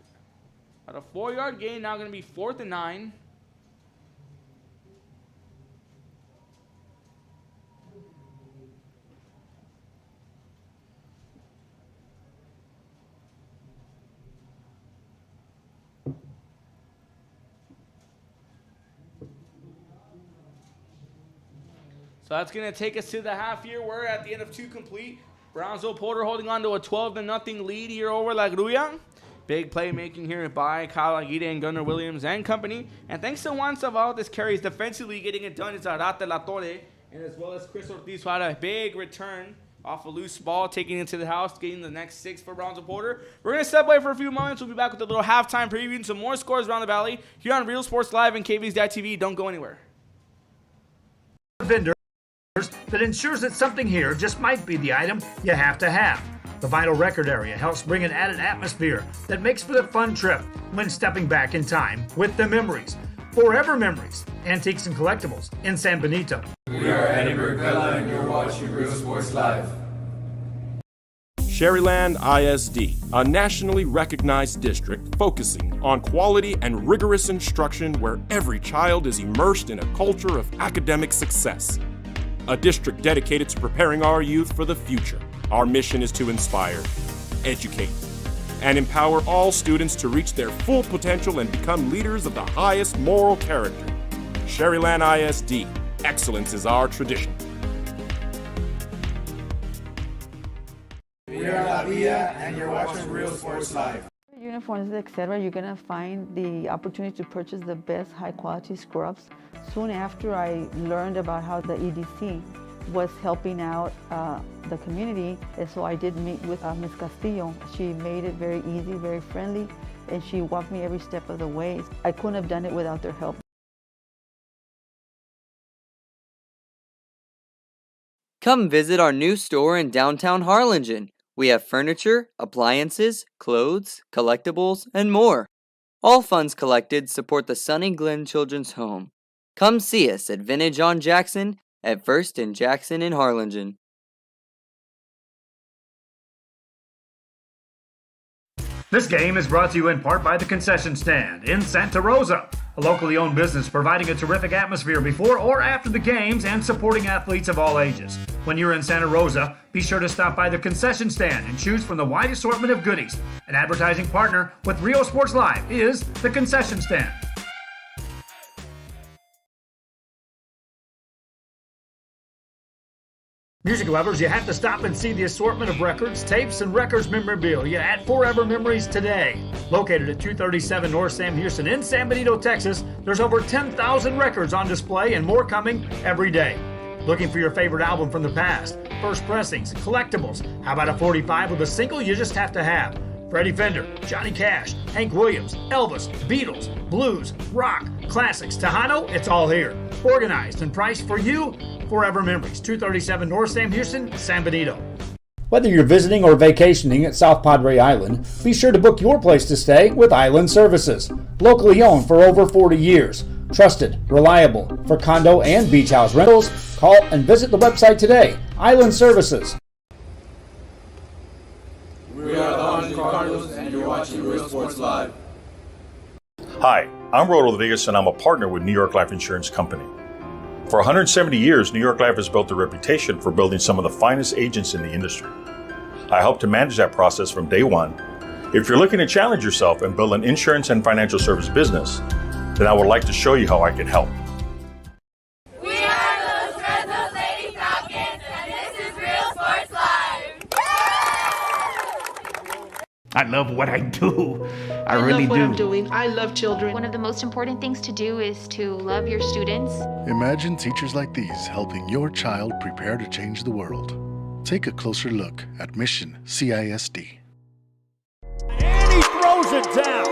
At a 4-yard gain, now going to be 4th and 9. So that's going to take us to the half here. We're at the end of 2 complete. Brownsville Porter holding on to a 12-0 lead here over La Grulla. Big playmaking here by Kyle Aguirre and Gunnar Williams and company. And thanks to Juan Savaldez carries defensively getting it done. It's Arate La Torre. And as well as Chris Ortiz, who had a big return off a loose ball, taking it to the house, getting the next 6 for Brownsville Porter. We're going to step away for a few moments. We'll be back with a little halftime preview and some more scores around the valley here on Real Sports Live and KV's.TV. Don't go anywhere. Vendor that ensures that something here just might be the item you have to have. The vinyl record area helps bring an added atmosphere that makes for the fun trip when stepping back in time with the memories. Forever Memories, Antiques and Collectibles in San Benito. We are Edinburgh Grulla and you're watching Real Sports Live. Sherryland ISD, a nationally recognized district focusing on quality and rigorous instruction where every child is immersed in a culture of academic success. A district dedicated to preparing our youth for the future. Our mission is to inspire, educate, and empower all students to reach their full potential and become leaders of the highest moral character. Sherryland ISD, excellence is our tradition. We are La Villa and you're watching Real Sports Live. Uniforms, etc., you're going to find the opportunity to purchase the best high-quality scrubs. Soon after I learned about how the EDC was helping out the community, and so I did meet with Ms. Castillo. She made it very easy, very friendly, and she walked me every step of the way. I couldn't have done it without their help. Come visit our new store in downtown Harlingen. We have furniture, appliances, clothes, collectibles, and more. All funds collected support the Sunny Glen Children's Home. Come see us at Vintage on Jackson at First and Jackson in Harlingen. This game is brought to you in part by the Concession Stand in Santa Rosa, a locally owned business providing a terrific atmosphere before or after the games and supporting athletes of all ages. When you're in Santa Rosa, be sure to stop by the Concession Stand and choose from the wide assortment of goodies. An advertising partner with Real Sports Live is the Concession Stand. Music lovers, you have to stop and see the assortment of records, tapes, and records memorabilia at Forever Memories today. Located at 237 North Sam Houston in San Benito, Texas, there's over 10,000 records on display and more coming every day. Looking for your favorite album from the past, first pressings, collectibles, how about a 45 with a single you just have to have? Freddie Fender, Johnny Cash, Hank Williams, Elvis, Beatles, blues, rock, classics, Tejano, it's all here. Organized and priced for you. Forever Memories, 237 North Sam Houston, San Benito. Whether you're visiting or vacationing at South Padre Island, be sure to book your place to stay with Island Services. Locally owned for over 40 years. Trusted, reliable for condo and beach house rentals. Call and visit the website today. Island Services. We are the Harlingen Cardinals and you're watching Real Sports Live. Hi, I'm Rodo Rodriguez and I'm a partner with New York Life Insurance Company. For 170 years, New York Life has built a reputation for building some of the finest agents in the industry. I help to manage that process from day one. If you're looking to challenge yourself and build an insurance and financial service business, then I would like to show you how I can help. We are those Red Nose Lady Falcons, and this is Real Sports Live. I love what I do. I love really what do. I'm doing. I love children. One of the most important things to do is to love your students. Imagine teachers like these helping your child prepare to change the world. Take a closer look at Mission CISD. And he throws it down.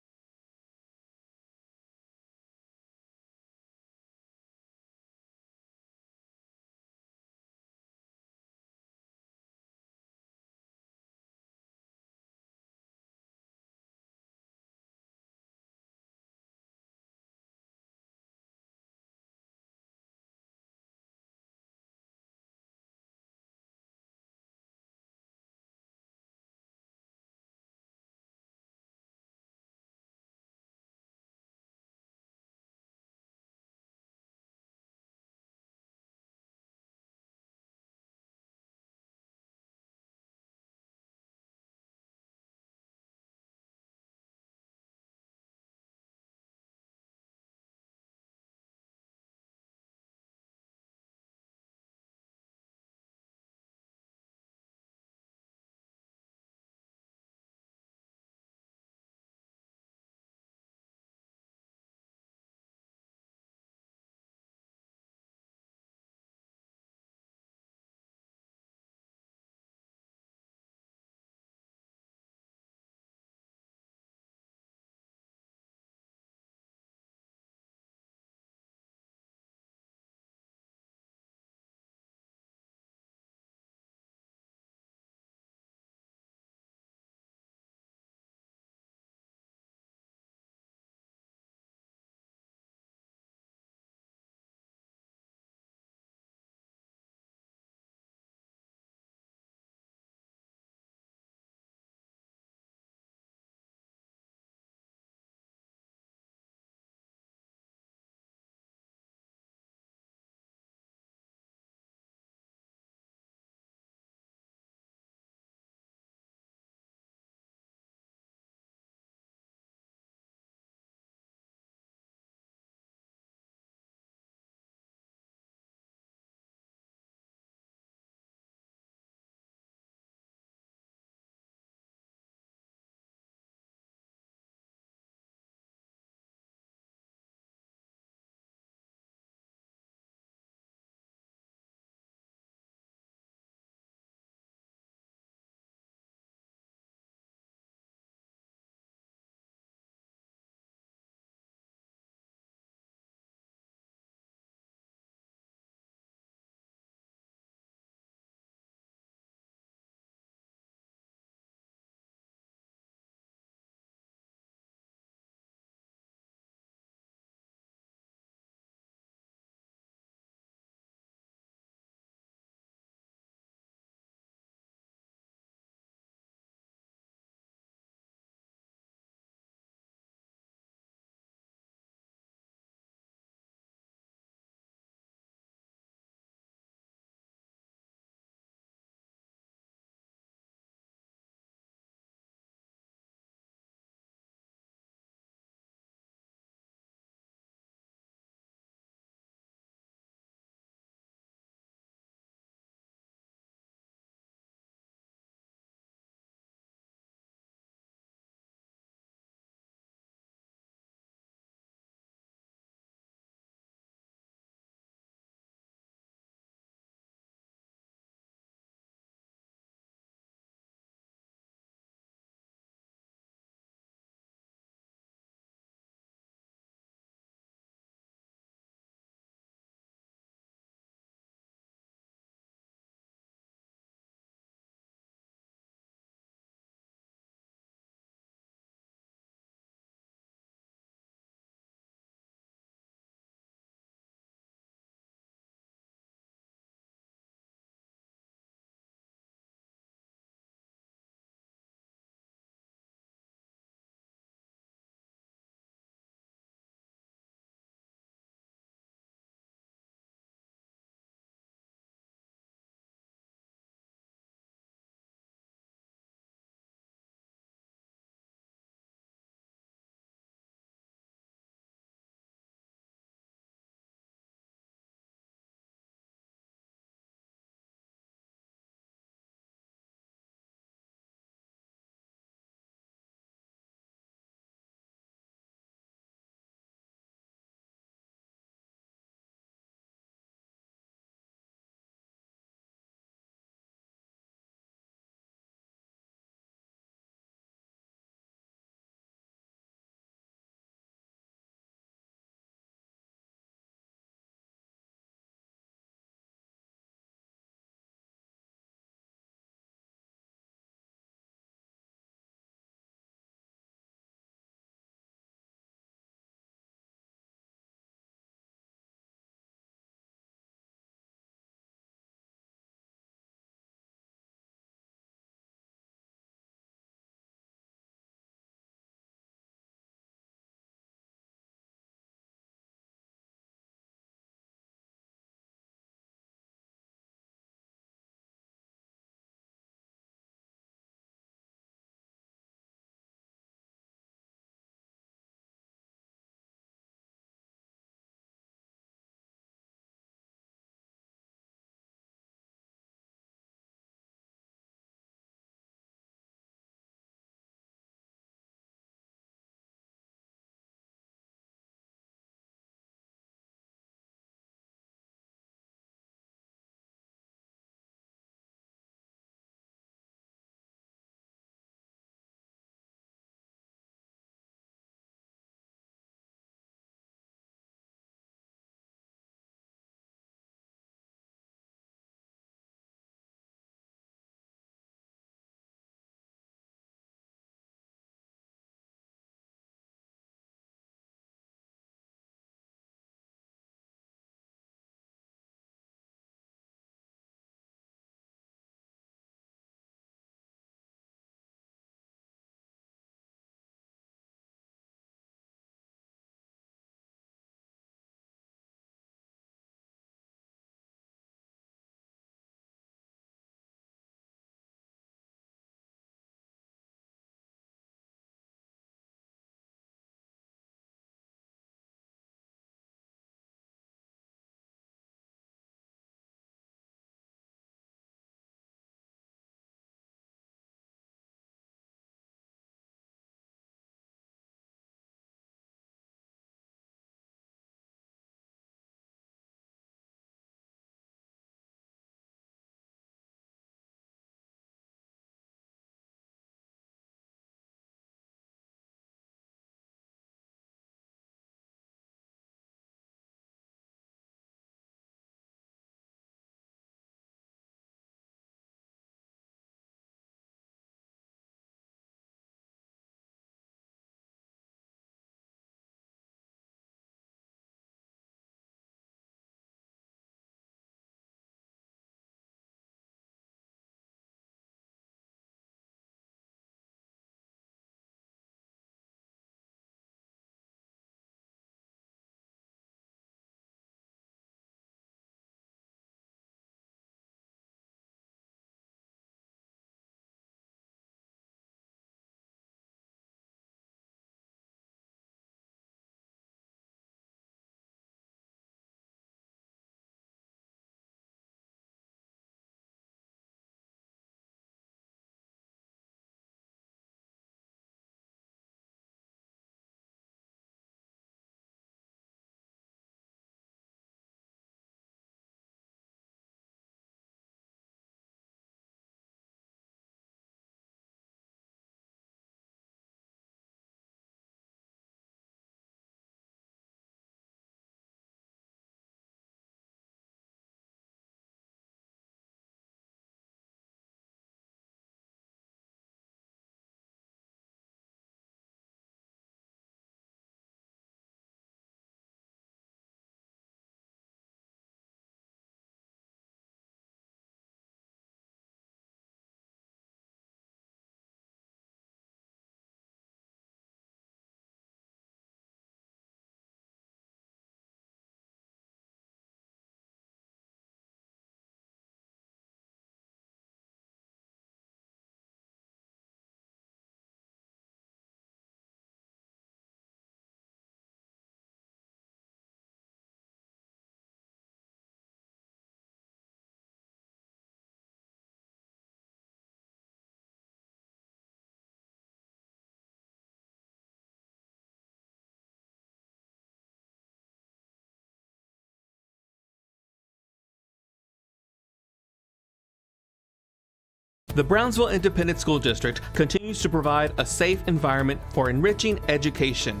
The Brownsville Independent School District continues to provide a safe environment for enriching education.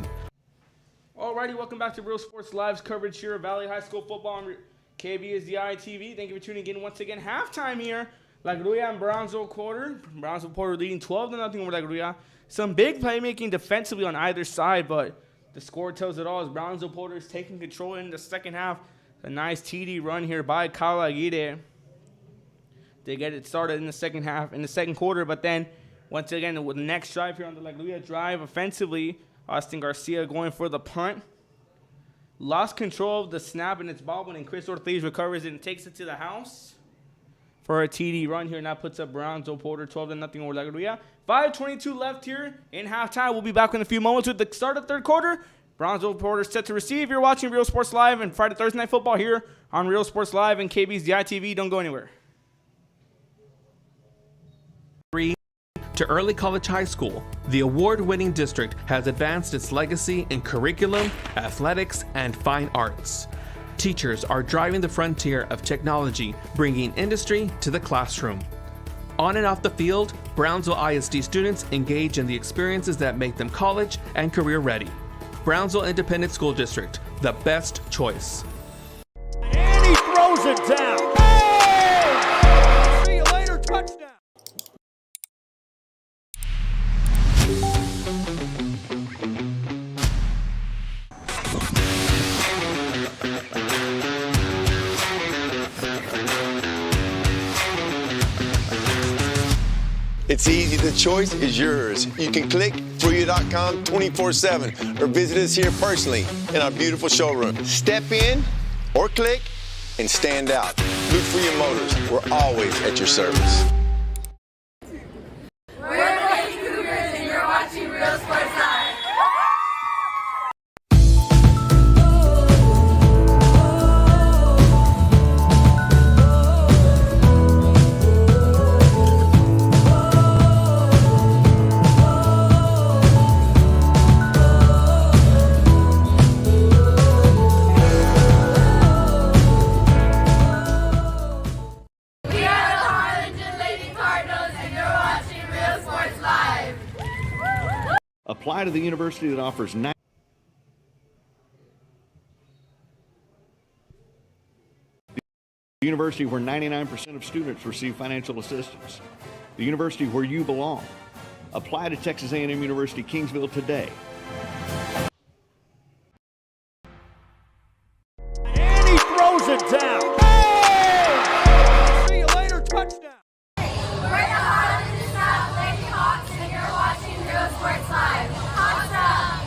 Alrighty, welcome back to Real Sports Live's coverage here of Valley High School football on KBSDI TV. Thank you for tuning in once again. Halftime here, La Grulla and Brownsville quarter. Brownsville quarter leading 12-0 over La Grulla. Some big playmaking defensively on either side, but the score tells it all as Brownsville Porter is taking control in the second half. A nice TD run here by Kyle Aguirre. They get it started in the second quarter, but then once again with the next drive here on the La Grulla drive offensively, Austin Garcia going for the punt. Lost control of the snap and it's bobbled, and Chris Ortiz recovers it and takes it to the house for a TD run here, and that puts up Brownsville Porter 12-0 over La Grulla. 5:22 left here in halftime. We'll be back in a few moments with the start of third quarter. Brownsville Porter set to receive. You're watching Real Sports Live and Friday Thursday Night Football here on Real Sports Live and KBSDI TV. Don't go anywhere. To early college high school, the award-winning district has advanced its legacy in curriculum, athletics, and fine arts. Teachers are driving the frontier of technology, bringing industry to the classroom. On and off the field, Brownsville ISD students engage in the experiences that make them college and career ready. Brownsville Independent School District, the best choice. And he throws it down. Oh! See you later, touchdown. It's easy. The choice is yours. You can click Fruya.com 24/7 or visit us here personally in our beautiful showroom. Step in or click and stand out. Look Fruya Motors. We're always at your service. We're the Lady Cougars and you're watching Real Sports Live. Apply to the university that offers the university where 99% of students receive financial assistance. The university where you belong. Apply to Texas A&M University Kingsville today. And he throws it down. Oh! See you later, touchdown. We're the Harlem and South Lady Hawks and you're watching Real Sports Live. Awesome!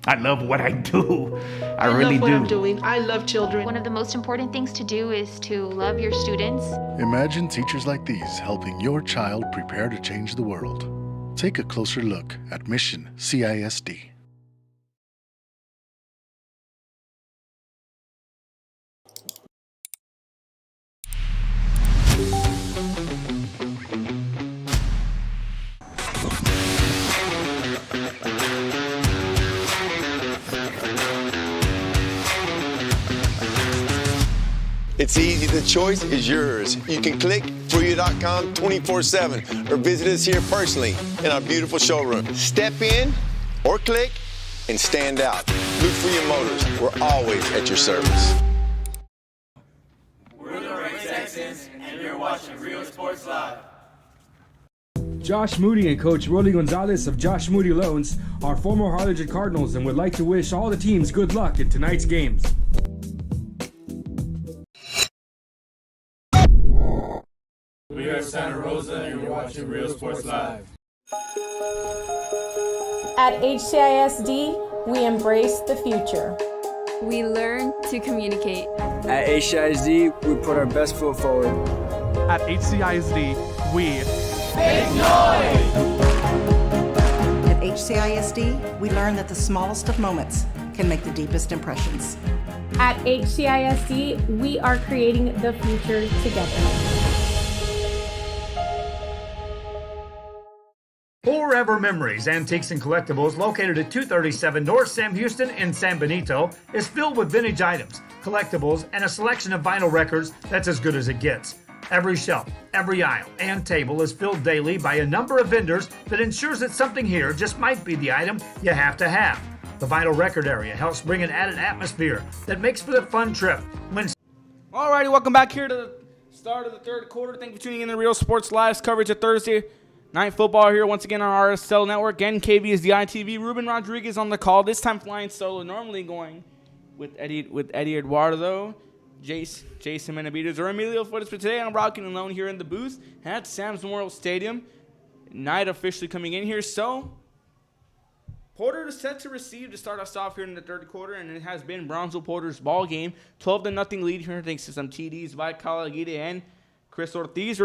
I love what I do. I really love what do. I'm doing. I love children. One of the most important things to do is to love your students. Imagine teachers like these helping your child prepare to change the world. Take a closer look at Mission CISD. It's easy. The choice is yours. You can click Fruya.com 24/7 or visit us here personally in our beautiful showroom. Step in or click and stand out. Look Fruya Motors. We're always at your service. We're the Ray Texans, and you're watching Real Sports Live. Josh Moody and Coach Rolly Gonzalez of Josh Moody Loans are former Harlingen Cardinals and would like to wish all the teams good luck in tonight's games. We are Santa Rosa, and you're watching Real Sports Live. At HCISD, we embrace the future. We learn to communicate. At HCISD, we put our best foot forward. At HCISD, we Make noise! At HCISD, we learn that the smallest of moments can make the deepest impressions. At HCISD, we are creating the future together. Forever Memories, Antiques and Collectibles, located at 237 North Sam Houston in San Benito, is filled with vintage items, collectibles, and a selection of vinyl records that's as good as it gets. Every shelf, every aisle, and table is filled daily by a number of vendors that ensures that something here just might be the item you have to have. The vinyl record area helps bring an added atmosphere that makes for the fun trip. Alrighty, welcome back here to the start of the third quarter. Thank you for tuning in to Real Sports Live's coverage of Thursday Night Football here once again on RSL Network. Again, KB is the ITV. Ruben Rodriguez on the call. This time flying solo. Normally going with Eddie Eduardo, Jason Menavides, or Emilio Flores. But today I'm rocking alone here in the booth at Sam's Memorial Stadium. Night officially coming in here. So Porter is set to receive to start us off here in the third quarter, and it has been Brownsville Porter's ball game. 12-0 lead here thanks to some TDs by Kyle Aguirre and Chris Ortiz.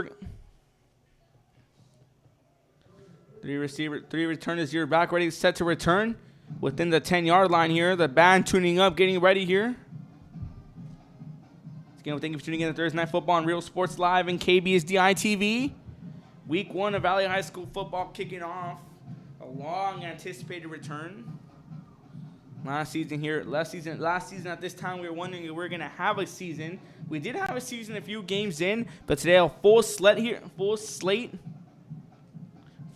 Three returners here back ready, set to return within the 10-yard line here. The band tuning up, getting ready here. Again, thank you for tuning in to Thursday Night Football on Real Sports Live and KBSD ITV. Week 1 of Valley High School football kicking off. A long anticipated return. Last season at this time we were wondering if we were gonna have a season. We did have a season a few games in, but today a full set slate.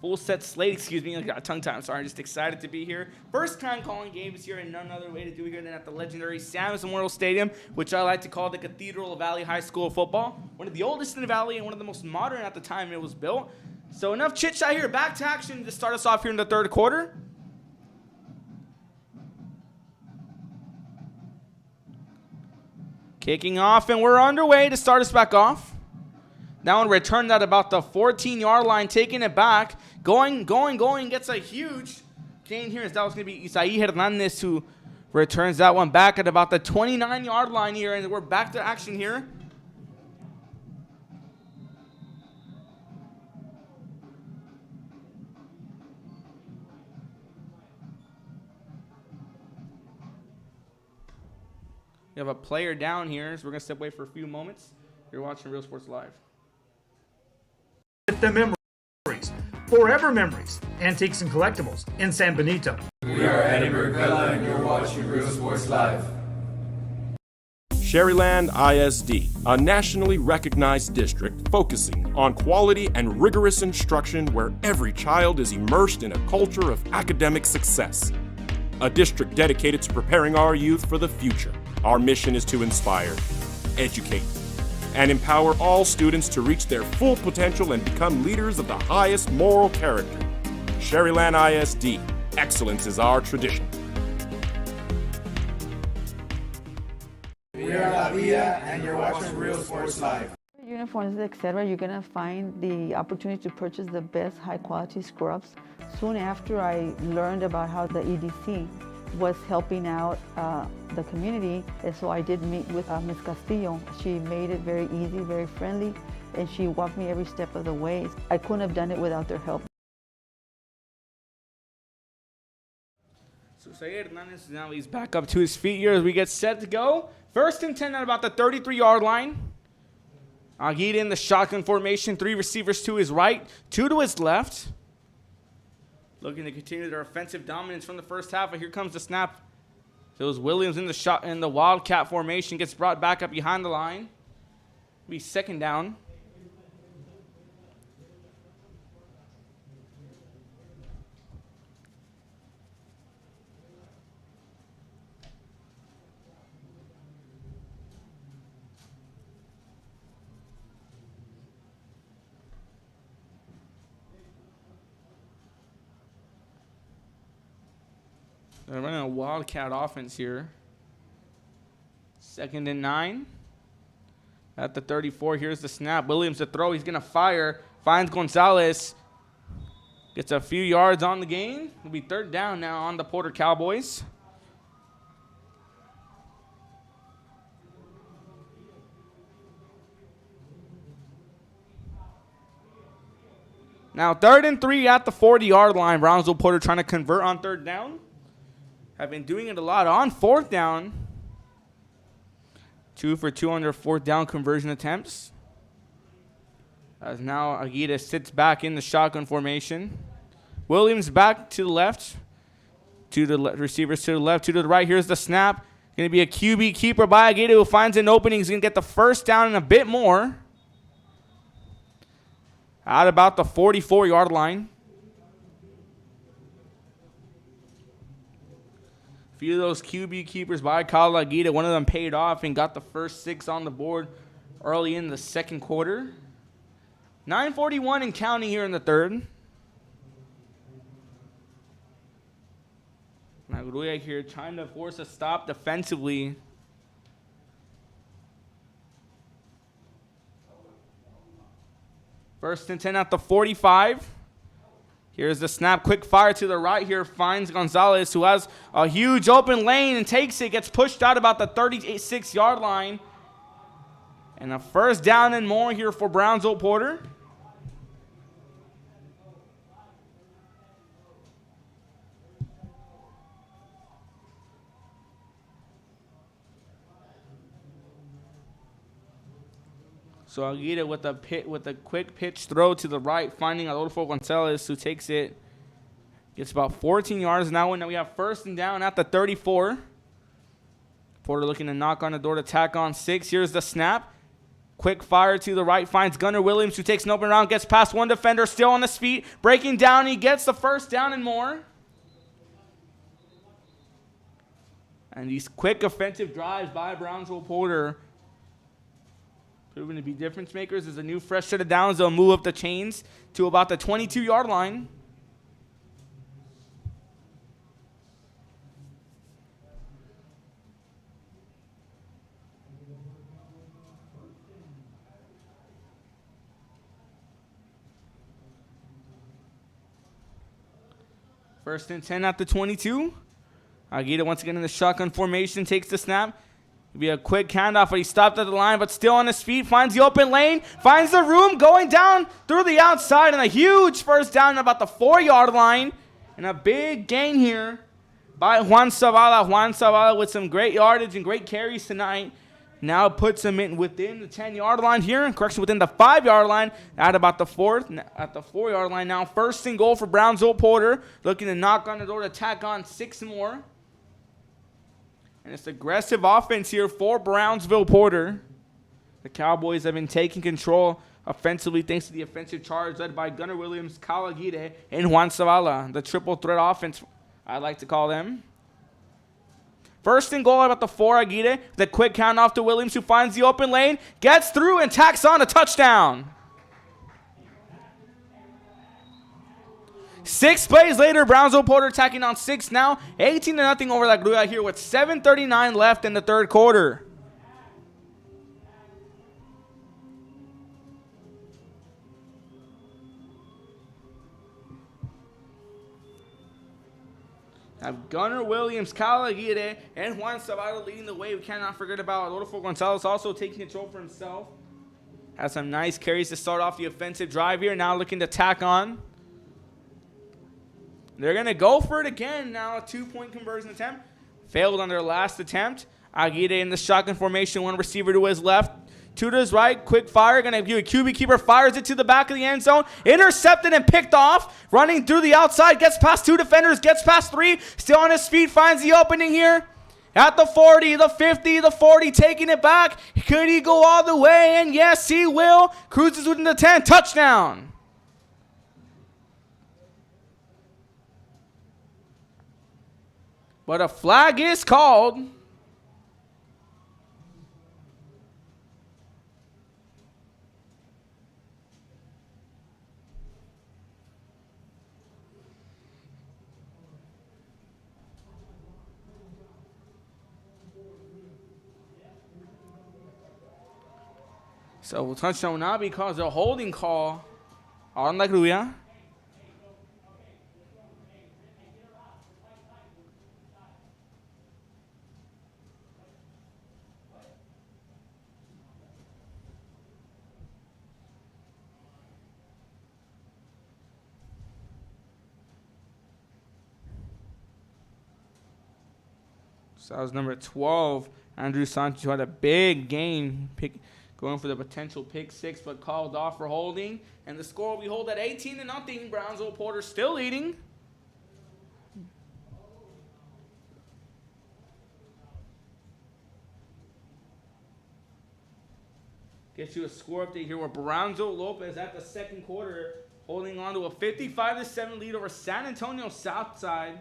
I got tongue tie. I'm sorry, I'm just excited to be here. First time calling games here, and none other way to do it here than at the legendary Sam's Memorial Stadium, which I like to call the Cathedral of Valley High School of Football. One of the oldest in the Valley and one of the most modern at the time it was built. So enough chit-chat here. Back to action to start us off here in the third quarter. Kicking off, and we're underway to start us back off. That one returned at about the 14-yard line, taking it back. Going, gets a huge gain here. That was going to be Isai Hernandez who returns that one back at about the 29-yard line here, and we're back to action here. We have a player down here, so we're going to step away for a few moments. You're watching Real Sports Live. The memories, forever memories, antiques and collectibles in San Benito. We are Eddie Grulla, and you're watching Real Sports Live. Sherryland ISD, a nationally recognized district focusing on quality and rigorous instruction where every child is immersed in a culture of academic success. A district dedicated to preparing our youth for the future. Our mission is to inspire, educate, and empower all students to reach their full potential and become leaders of the highest moral character. Sherryland ISD, excellence is our tradition. We are La Villa, and you're watching Real Sports Live. Uniforms, etc., you're going to find the opportunity to purchase the best high-quality scrubs. Soon after I learned about how the EDC was helping out the community, and so I did meet with Ms. Castillo. She made it very easy, very friendly, and she walked me every step of the way. I couldn't have done it without their help. So Isai Hernandez now he's back up to his feet here as we get set to go. First and 10 at about the 33-yard line. Aguirre in the shotgun formation, 3 receivers to his right, 2 to his left. Looking to continue their offensive dominance from the first half, and here comes the snap. Phil's Williams in the shot in the Wildcat formation, gets brought back up behind the line. Be second down. They're running a Wildcat offense here. 2nd and 9. At the 34, here's the snap. Williams to throw. He's going to fire. Finds Gonzalez. Gets a few yards on the gain. It'll be 3rd down now on the Porter Cowboys. Now 3rd and 3 at the 40-yard line. Brownsville Porter trying to convert on 3rd down. Have been doing it a lot on 4th down. 2 for 2 on their 4th down conversion attempts. As now Aguirre sits back in the shotgun formation. Williams back to the left. To the receivers to the left, to the right. Here's the snap. Going to be a QB keeper by Aguirre who finds an opening. He's going to get the first down and a bit more. At about the 44-yard line. A few of those QB keepers by Kyle Aguirre, one of them paid off and got the first 6 on the board early in the second quarter. 9:41 and counting here in the third. Now Grulla here trying to force a stop defensively. First and 10 at the 45. Here's the snap. Quick fire to the right here. Finds Gonzalez, who has a huge open lane and takes it. Gets pushed out about the 36-yard line. And a first down and more here for Brownsville Porter. So Aguirre with a quick pitch throw to the right, finding Adolfo Gonzalez, who takes it. Gets about 14 yards now. Now we have first and down at the 34. Porter looking to knock on the door to tack on 6. Here's the snap. Quick fire to the right, finds Gunnar Williams, who takes an open round, gets past one defender, still on his feet, breaking down. He gets the first down and more. And these quick offensive drives by Brownsville Porter proving to be difference makers. As a new fresh set of downs, they'll move up the chains to about the 22-yard line. First and 10 at the 22. Aguirre once again in the shotgun formation, takes the snap. It'll be a quick handoff, but he stopped at the line, but still on his feet, finds the open lane, finds the room, going down through the outside, and a huge first down at about the 4-yard line. And a big gain here by Juan Zavala. Juan Zavala with some great yardage and great carries tonight. Now puts him in within the 10-yard line here. Correction, within the 5-yard line at about the 4-yard line. Now first and goal for Brownsville Porter. Looking to knock on the door to tack on 6 more. And it's aggressive offense here for Brownsville Porter. The Cowboys have been taking control offensively thanks to the offensive charge led by Gunnar Williams, Kyle Aguirre, and Juan Zavala. The triple threat offense, I like to call them. First and goal about the 4, Aguirre. The quick count off to Williams, who finds the open lane, gets through, and tacks on a touchdown. 6 plays later, Brownsville Porter tacking on 6 now. 18-0 over La Grulla here with 7:39 left in the third quarter. Have Gunnar Williams, Kyle Aguirre, and Juan Zavala leading the way. We cannot forget about Adolfo Gonzalez also taking control for himself. Has some nice carries to start off the offensive drive here. Now looking to tack on. They're going to go for it again now. A 2-point conversion attempt. Failed on their last attempt. Aguirre in the shotgun formation. One receiver to his left. 2 to his right. Quick fire. Going to do a QB keeper. Fires it to the back of the end zone. Intercepted and picked off. Running through the outside. Gets past 2 defenders. Gets past 3. Still on his feet. Finds the opening here. At the 40, the 50, the 40. Taking it back. Could he go all the way? And yes, he will. Cruises within the 10. Touchdown. But a flag is called. So touchdown will not be caused a holding call on La Grulla. So that was number 12, Andrew Sanchez had a big game, going for the potential pick 6, but called off for holding. And the score we hold at 18-0. Brownsville Porter still leading. Get you a score update here where Brownsville Lopez at the second quarter holding on to a 55-7 lead over San Antonio Southside.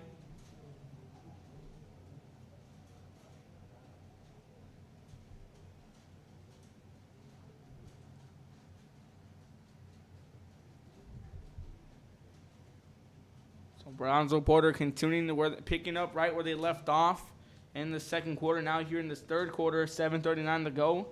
So Brownsville Porter continuing to picking up right where they left off in the second quarter. Now here in this third quarter, 7:39 to go.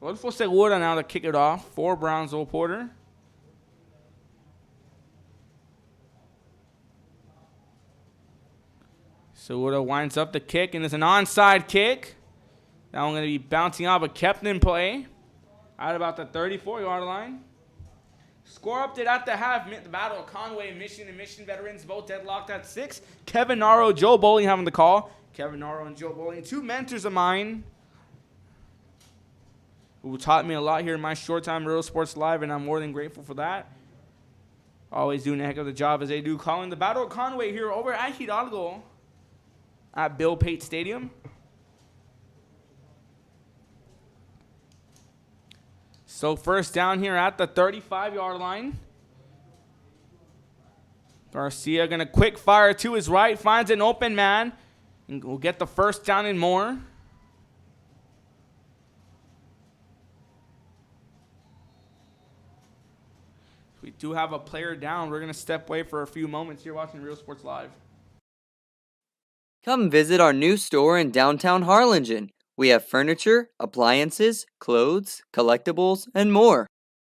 Rodolfo Segura now to kick it off for Brownsville Porter. Segura winds up the kick, and it's an onside kick. That one going to be bouncing off, but kept in play at about the 34-yard line. Score update at the half. The battle of Conway and Mission veterans both deadlocked at 6. Kevin Naro, Joe Bowling having the call. Kevin Naro and Joe Bowling, two mentors of mine, who taught me a lot here in my short time in Real Sports Live, and I'm more than grateful for that. Always doing a heck of a job as they do. Calling the Battle of Conway here over at Hidalgo at Bill Pate Stadium. So first down here at the 35-yard line. Garcia going to quick fire to his right, finds an open man, and will get the first down and more. We do have a player down. We're going to step away for a few moments here watching Real Sports Live. Come visit our new store in downtown Harlingen. We have furniture, appliances, clothes, collectibles, and more.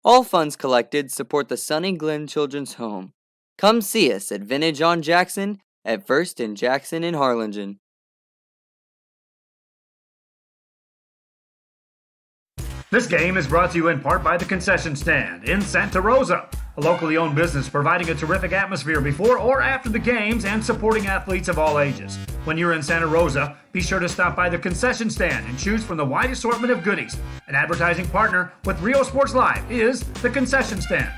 All funds collected support the Sunny Glen Children's Home. Come see us at Vintage on Jackson at First and Jackson in Harlingen. This game is brought to you in part by the Concession Stand in Santa Rosa, a locally owned business providing a terrific atmosphere before or after the games and supporting athletes of all ages. When you're in Santa Rosa, be sure to stop by the Concession Stand and choose from the wide assortment of goodies. An advertising partner with Real Sports Live is the Concession Stand.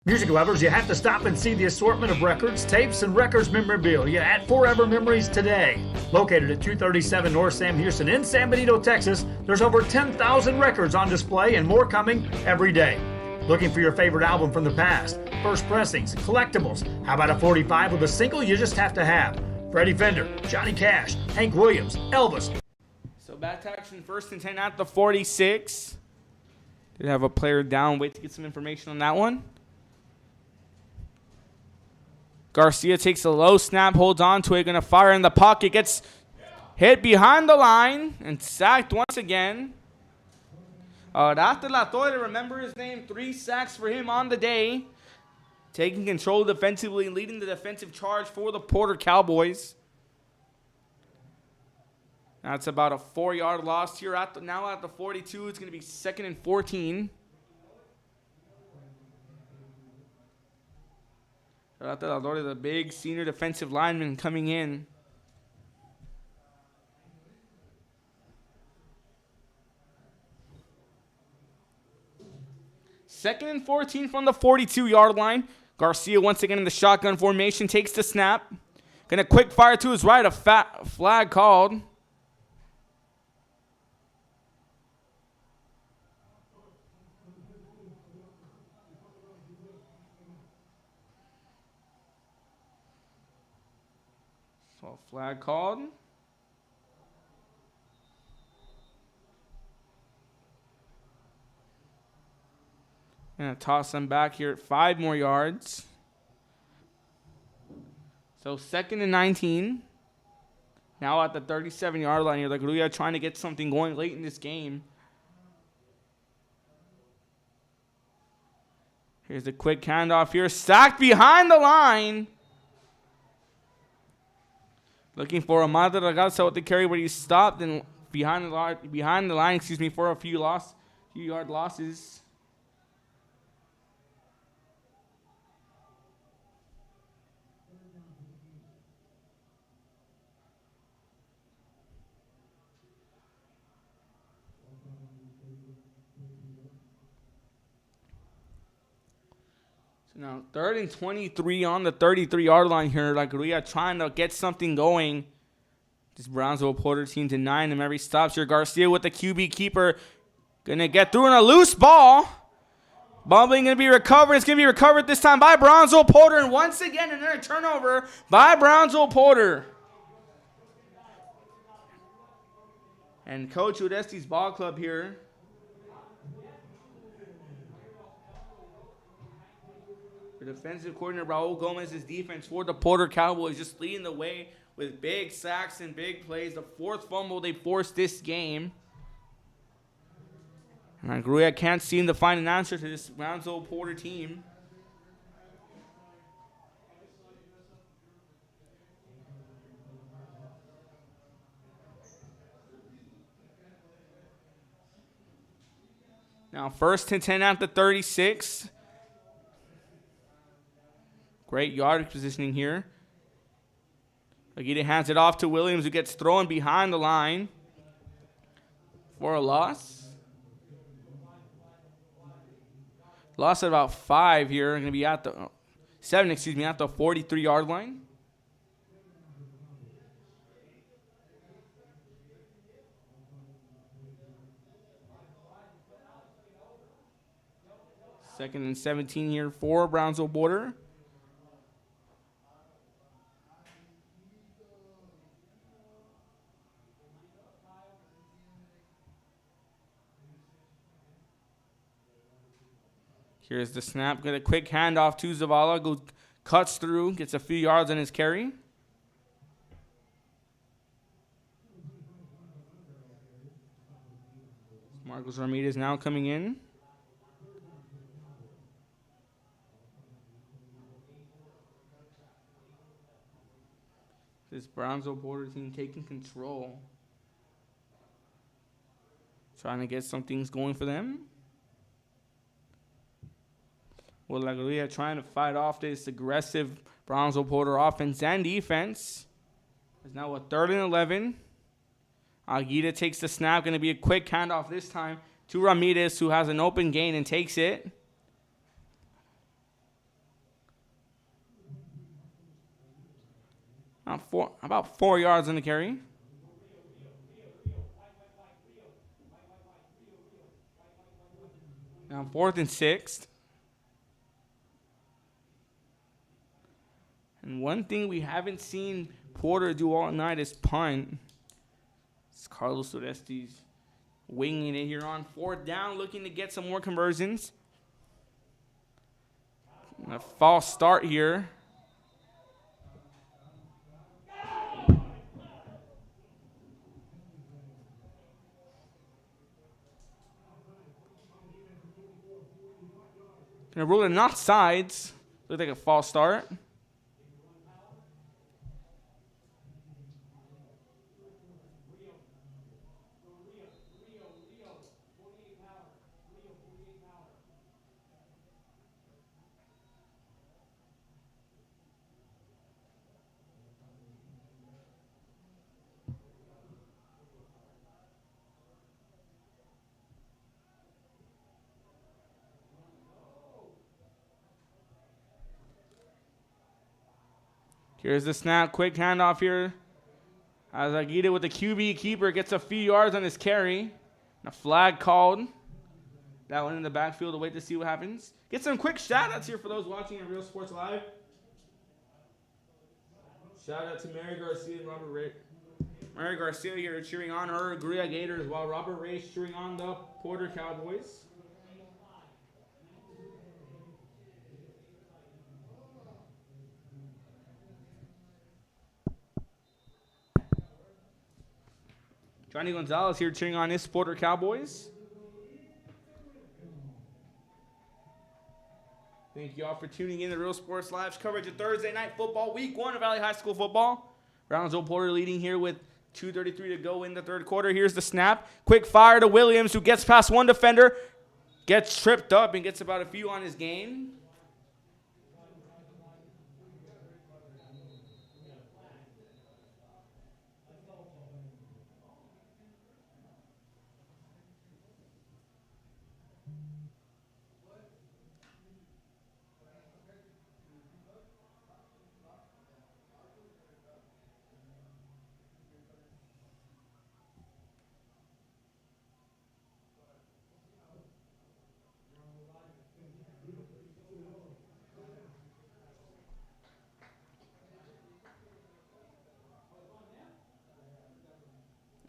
Music lovers, you have to stop and see the assortment of records, tapes, and records memorabilia at Forever Memories today. Located at 237 North Sam Houston in San Benito, Texas, there's over 10,000 records on display and more coming every day. Looking for your favorite album from the past, first pressings, collectibles. How about a 45 with a single you just have to have? Freddie Fender, Johnny Cash, Hank Williams, Elvis. So back to action, 1st and 10 at the 46. Did have a player down. Wait to get some information on that one. Garcia takes a low snap, holds on to it, going to fire in the pocket, gets hit behind the line, and sacked once again. Rata La Torre, remember his name, 3 sacks for him on the day. Taking control defensively and leading the defensive charge for the Porter Cowboys. That's about a 4-yard loss here. Now at the 42, it's going to be 2nd and 14. Rata La Torre, the big senior defensive lineman coming in. Second and 14 from the 42-yard line. Garcia once again in the shotgun formation, takes the snap. Gonna quick fire to his right, a flag called. So flag called. Gonna toss them back here at 5 more yards. So 2nd and 19. Now at the 37-yard line here. Like Grulla trying to get something going late in this game. Here's a quick handoff here. Sacked behind the line. Looking for Amada Ragazza with the carry, but he stopped and behind the line, for a few yard losses. So now 3rd and 23 on the 33-yard line here. Like Grulla trying to get something going. This Brownsville Porter team denying him every stop here. Garcia with the QB keeper. Going to get through on a loose ball. Ball going to be recovered. It's going to be recovered this time by Brownsville Porter. And once again, another turnover by Brownsville Porter. And Coach Udesti's ball club here. The defensive coordinator, Raul Gomez's defense for the Porter Cowboys just leading the way with big sacks and big plays. The 4th fumble they forced this game. And Grulla can't seem to find an answer to this Brownsville Porter team. Now 1st and 10 at the 36. Great yardage positioning here. Aguirre hands it off to Williams, who gets thrown behind the line for a loss. Loss at about 5 here. Going to be at the 7, at the 43-yard line. Second and 17 here for Brownsville Border. Here's the snap. Get a quick handoff to Zavala. Goes, cuts through, gets a few yards on his carry. Marcos Ramirez now coming in. This Brownsville Border team taking control. Trying to get some things going for them. Well, La Grulla trying to fight off this aggressive Brownsville Porter offense and defense. It's now a 3rd and 11. Aguirre takes the snap. Going to be a quick handoff this time to Ramirez, who has an open gain and takes it. About 4 yards on the carry. Now 4th and 6. And one thing we haven't seen Porter do all night is punt. It's Carlos Orestes winging it here on 4th down, looking to get some more conversions. A false start here. Gonna rule it not sides. Looked like a false start. Here's the snap. Quick handoff here. As Aguirre with the QB keeper gets a few yards on his carry. And a flag called. That one in the backfield to wait to see what happens. Get some quick shout-outs here for those watching on Real Sports Live. Shout out to Mary Garcia and Robert Ray. Mary Garcia here cheering on her Grulla Gators while Robert Ray cheering on the Porter Cowboys. Johnny Gonzalez here cheering on his Porter Cowboys. Thank you all for tuning in to Real Sports Live's coverage of Thursday Night Football, Week 1 of Valley High School football. Brownsville Porter leading here with 2:33 to go in the third quarter. Here's the snap. Quick fire to Williams, who gets past one defender, gets tripped up, and gets about a few on his game.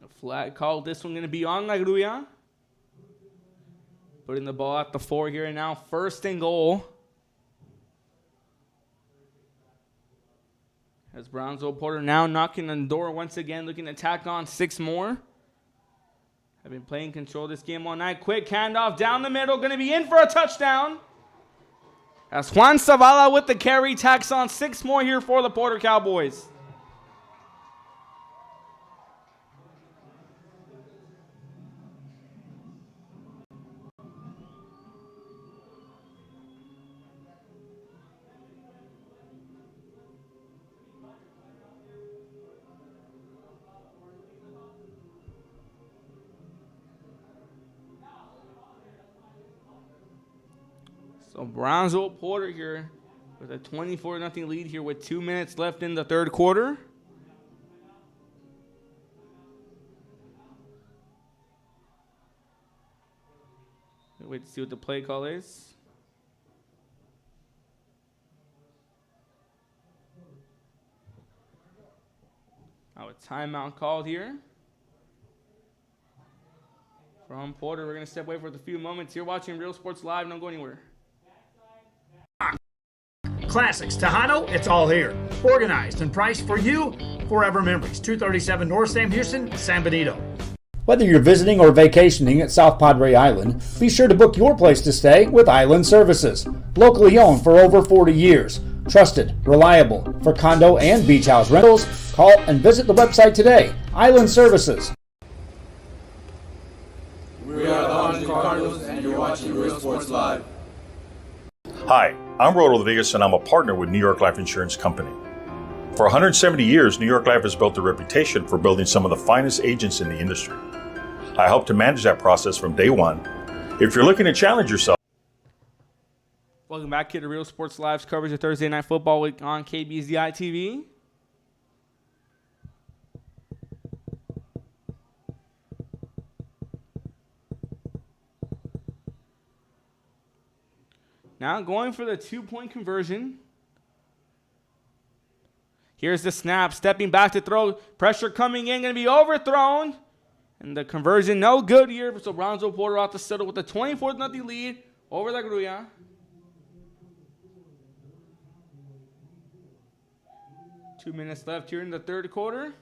A flag called. This one going to be on La Grulla. Putting the ball at the 4 here and now. First and goal. As Brownsville Porter now knocking on the door once again, looking to tack on 6 more. Have been playing control of this game all night. Quick handoff down the middle. Going to be in for a touchdown. As Juan Zavala with the carry tacks on 6 more here for the Porter Cowboys. So Brownsville Porter here with a 24-0 lead here with 2 minutes left in the third quarter. Wait to see what the play call is. Oh, a timeout called here from Porter. We're going to step away for a few moments. You're watching Real Sports Live. Don't go anywhere. Classics, Tejano, it's all here. Organized and priced for you. Forever Memories, 237 North Sam Houston, San Benito. Whether you're visiting or vacationing at South Padre Island, be sure to book your place to stay with Island Services. Locally owned for over 40 years. Trusted, reliable for condo and beach house rentals. Call and visit the website today. Island Services. We are the Harlingen Cardinals, and you're watching Real Sports Live. Hi, I'm Rodolfo Vegas, and I'm a partner with New York Life Insurance Company. For 170 years, New York Life has built a reputation for building some of the finest agents in the industry. I help to manage that process from day one. If you're looking to challenge yourself. Welcome back here to Real Sports Live's coverage of Thursday Night Football Week on KBZI TV. Now going for the 2-point conversion. Here's the snap, stepping back to throw. Pressure coming in, going to be overthrown. And the conversion no good here. So Brownsville Porter out to settle with a 24-0 lead over La Grulla. Two minutes left here in the third quarter.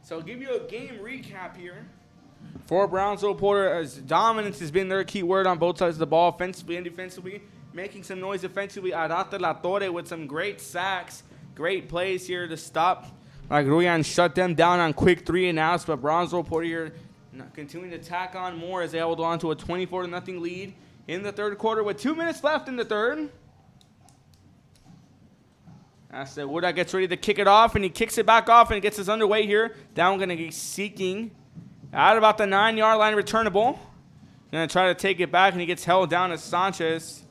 So I'll give you a game recap here. For Brownsville Porter, as dominance has been their key word on both sides of the ball, offensively and defensively, making some noise offensively. Arata La Torre with some great sacks, great plays here to stop La Grulla and shut them down on quick 3-and-outs. But Brownsville Porter here continuing to tack on more as they hold on to a 24-0 lead in the third quarter with 2 minutes left in the third. As Woodard gets ready to kick it off, and he kicks it back off, and it gets us underway here. Down going to be seeking out about the 9-yard line, returnable. Going to try to take it back, and he gets held down as Sanchez.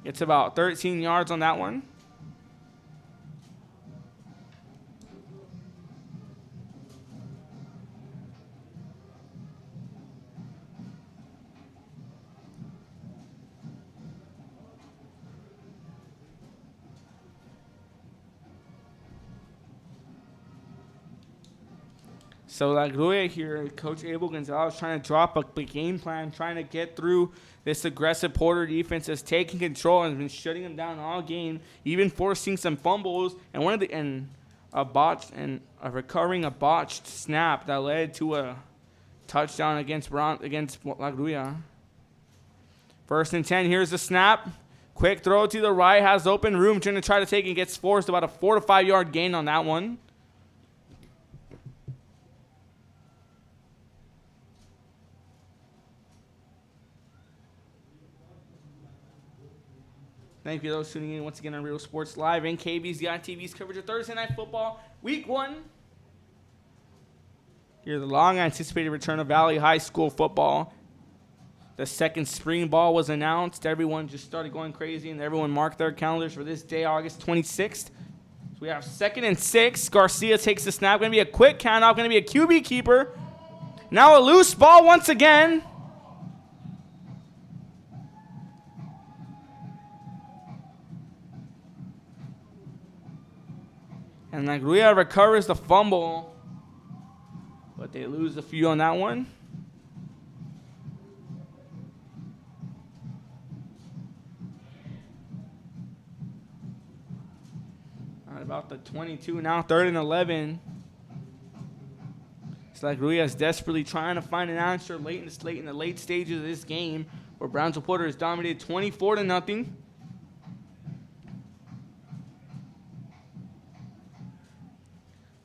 It's about 13 yards on that one. So La Grulla here, Coach Abel Gonzalez trying to drop a game plan, trying to get through this aggressive Porter defense that's taking control and has been shutting them down all game, even forcing some fumbles and a botched snap that led to a touchdown against La Grulla. 1st and 10. Here's the snap. Quick throw to the right, has open room, trying to try to take and gets forced about a 4 to 5 yard gain on that one. Thank you to those tuning in once again on Real Sports Live and KB's coverage of Thursday Night Football, Week 1. Here's the long-anticipated return of Valley High School football. The second spring ball was announced. Everyone just started going crazy, and everyone marked their calendars for this day, August 26th. So we have 2nd and 6. Garcia takes the snap. Going to be a quick count-off. Going to be a QB keeper. Now a loose ball once again. And La Grulla recovers the fumble, but they lose a few on that one. At about the 22 now, 3rd and 11. It's like Grulla is desperately trying to find an answer late in the late stages of this game, where Brownsville Porter is dominated 24-0.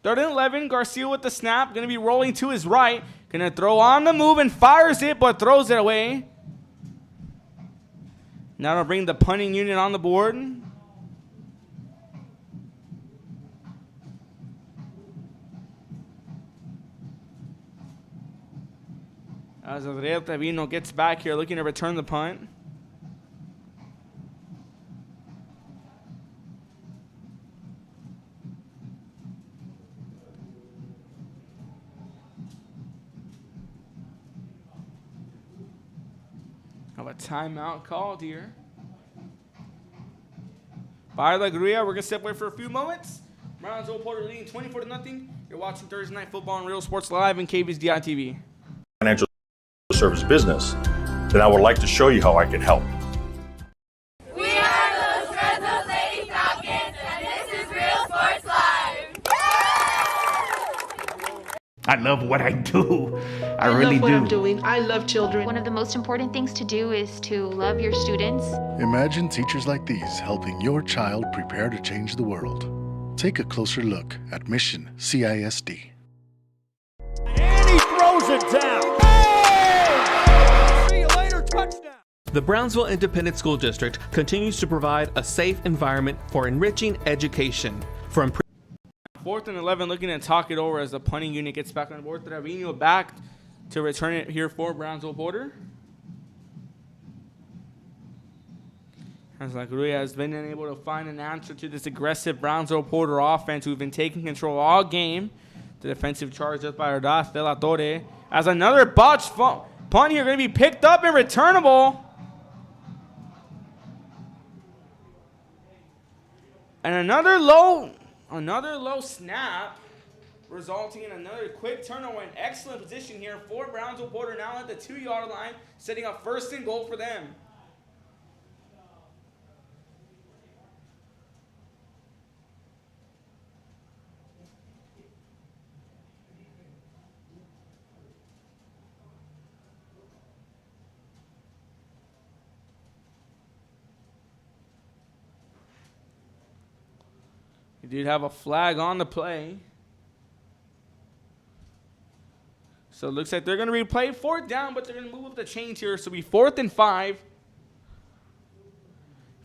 3rd and 11, Garcia with the snap. Going to be rolling to his right. Going to throw on the move and fires it, but throws it away. Now to bring the punting unit on the board. As Adriel Trevino gets back here looking to return the punt. Have a timeout called here by La Grulla. We're going to step away for a few moments. Brownsville Porter leading 24-0. You're watching Thursday Night Football on Real Sports Live and KB's DI-TV. Financial service business, then I would like to show you how I can help. We are those Fresno Lady Falcons, and this is Real Sports Live. I love what I do. I love really what do. I'm doing. I love children. One of the most important things to do is to love your students. Imagine teachers like these helping your child prepare to change the world. Take a closer look at Mission CISD. And he throws it down. See you later, touchdown. The Brownsville Independent School District continues to provide a safe environment for enriching education. From 4th and 11, looking to talk it over as the punting unit gets back on board. Trevino back to return it here for Brownsville Porter. As La Grulla has been unable to find an answer to this aggressive Brownsville Porter offense, who've been taking control all game. The defensive charge up by Ordaz de la Torre. As another botched punt here going to be picked up and returnable. And another low snap, resulting in another quick turnover. An excellent position here for Brownsville Porter, now at the 2-yard line, setting up 1st and goal for them. You did have a flag on the play. So it looks like they're going to replay 4th down, but they're going to move up the chains here. So it'll be 4th and 5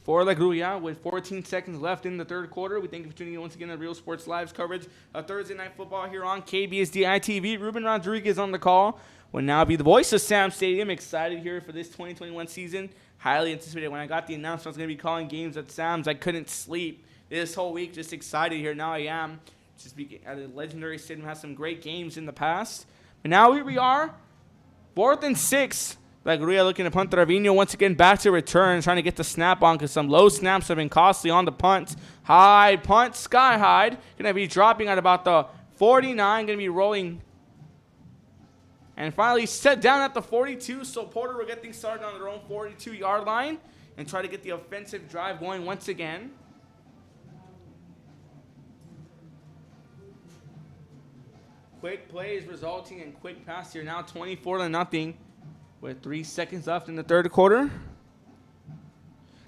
for La Grulla with 14 seconds left in the 3rd quarter. We thank you for tuning in once again to Real Sports Live's coverage of Thursday Night Football here on KBSDI TV. Ruben Rodriguez on the call will now be the voice of Sam Stadium. Excited here for this 2021 season. Highly anticipated. When I got the announcement I was going to be calling games at Sam's, I couldn't sleep this whole week. Just excited here. Now I am. Just at a legendary stadium, has some great games in the past. But now here we are, 4th and 6. La Grulla looking to punt. Trevino once again back to return, trying to get the snap on because some low snaps have been costly on the punt. High punt, sky high. Going to be dropping at about the 49. Going to be rolling And finally set down at the 42. So Porter will get things started on their own 42-yard line and try to get the offensive drive going once again. Quick plays resulting in quick pass here. Now 24-0 with 3 seconds left in the third quarter.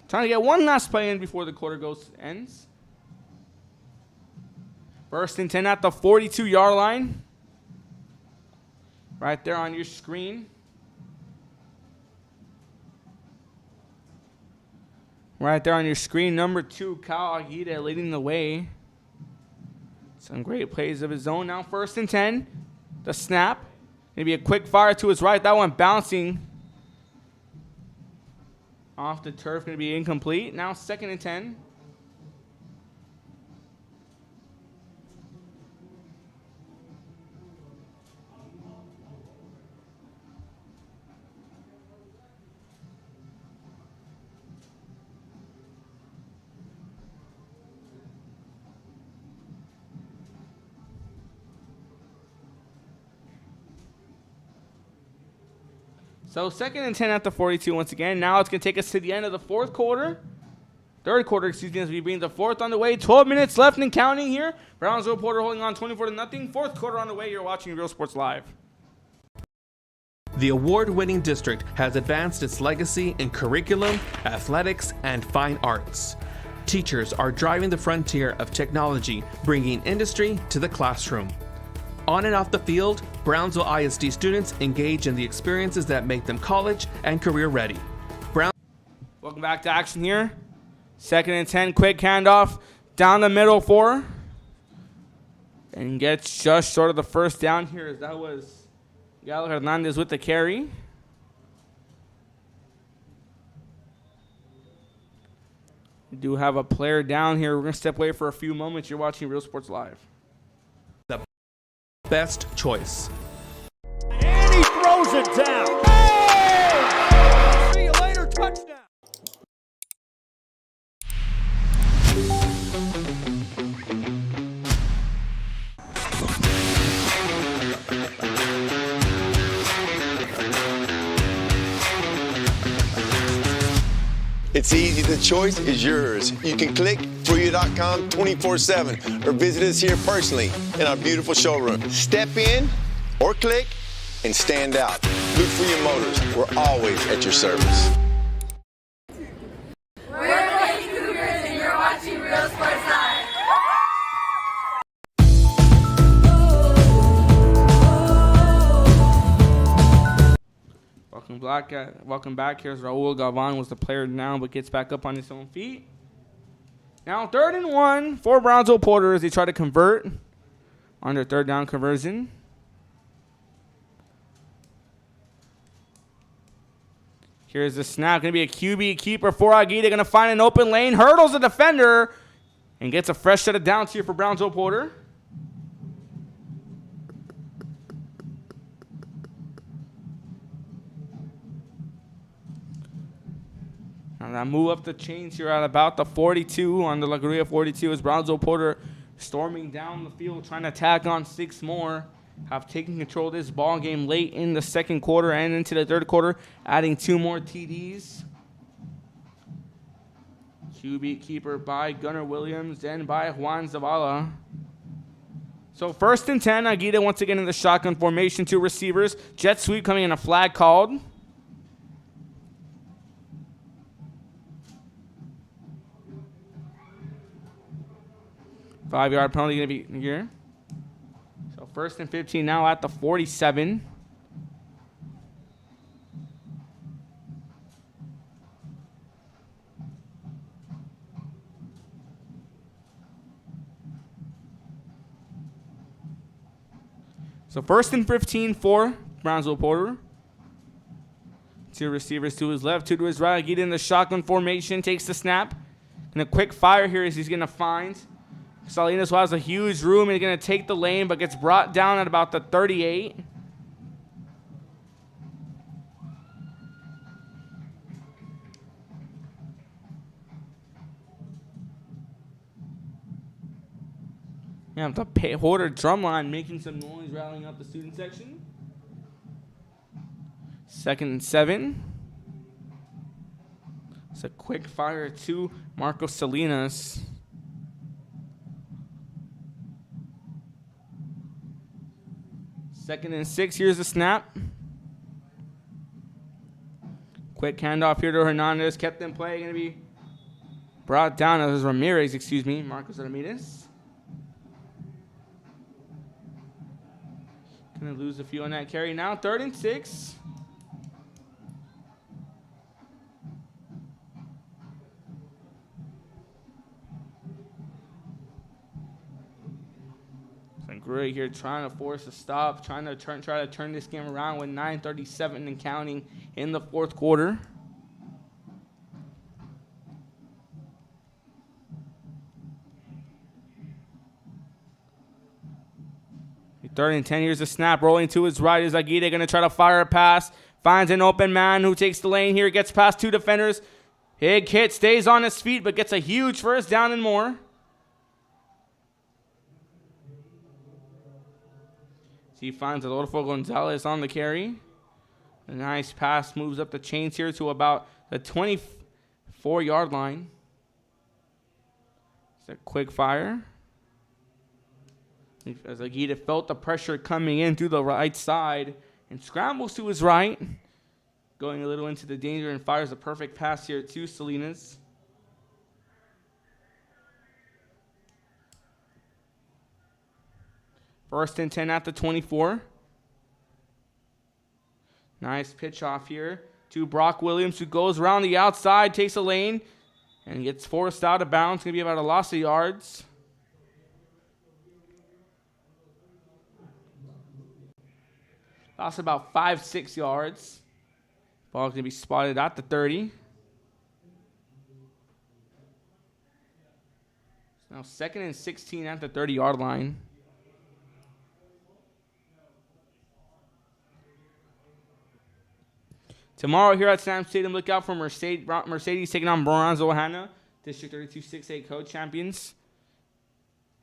Trying to get one last play in before the quarter ends. First and 10 at the 42-yard line. Right there on your screen. Right there on your screen, number 2, Kyle Aguirre leading the way. Some great plays of his own. Now first and 10. The snap. Maybe a quick fire to his right. That one bouncing off the turf. Going to be incomplete. Now second and 10. So second and 10 at the 42 once again. Now it's going to take us to the end of the third quarter, as we bring the fourth on the way. 12 minutes left and counting here. Brownsville Porter holding on 24-0. Fourth quarter on the way. You're watching Real Sports Live. The award-winning district has advanced its legacy in curriculum, athletics, and fine arts. Teachers are driving the frontier of technology, bringing industry to the classroom. On and off the field, Brownsville ISD students engage in the experiences that make them college and career ready. Welcome back to action here. Second and 10, quick handoff down the middle for. And gets just short of the first down here, as that was Galo Hernandez with the carry. We do have a player down here. We're going to step away for a few moments. You're watching Real Sports Live. The best choice. And he throws it down. Oh! See you later, touchdown. It's easy. The choice is yours. You can click fruya.com 24/7 or visit us here personally in our beautiful showroom. Step in or click and stand out. Luke Fruya Motors. We're always at your service. We're the Lady Cougars and you're watching Real Sports Live. Welcome back. Here's Raul Galvan, was the player now, but gets back up on his own feet. Now 3rd and 1 for Brownsville Porter as they try to convert on their third down conversion. Here's the snap. Going to be a QB keeper for Aguirre. Going to find an open lane. Hurdles the defender and gets a fresh set of downs here for Brownsville Porter. And I move up the chains here at about the 42 on the La Grulla 42 as Brownsville Porter storming down the field, trying to tack on 6 more. Have taken control of this ball game late in the second quarter and into the third quarter, adding 2 more TDs. QB keeper by Gunnar Williams and by Juan Zavala. So 1st and 10, Aguirre once again in the shotgun formation, 2 receivers. Jet sweep coming in, a flag called. Five-yard penalty going to be here. So 1st and 15 now at the 47. So 1st and 15 for Brownsville Porter. 2 receivers to his left, 2 to his right. Get in the shotgun formation, takes the snap. And a quick fire here as he's going to find Salinas, who has a huge room, and he's going to take the lane, but gets brought down at about the 38. Yeah, the Porter drum line making some noise, rallying up the student section. 2nd and 7. It's a quick fire to Marcos Salinas. Second and 6. Here's the snap. Quick handoff here to Hernandez. Kept in play. Going to be brought down as Ramirez, Marcos Ramirez. Going to lose a few on that carry now. 3rd and 6. Grulla here trying to force a stop, try to turn this game around with 9:37 and counting in the 4th quarter. Third and 10, here's a snap, rolling to his right is Aguirre, going to try to fire a pass, finds an open man who takes the lane here, gets past 2 defenders, big hit, stays on his feet, but gets a huge first down and more. He finds Adolfo Gonzalez on the carry. A nice pass moves up the chains here to about the 24-yard line. It's a quick fire. As Aguirre felt the pressure coming in through the right side and scrambles to his right. Going a little into the danger and fires a perfect pass here to Salinas. First and 10 at the 24. Nice pitch off here to Brock Williams, who goes around the outside, takes a lane, and gets forced out of bounds. Going to be about a loss of yards. Lost about 5-6 yards. Ball's going to be spotted at the 30. Now 2nd and 16 at the 30-yard line. Tomorrow here at Sam Stadium, look out for Mercedes taking on Brownsville, District 32 6A co-champions.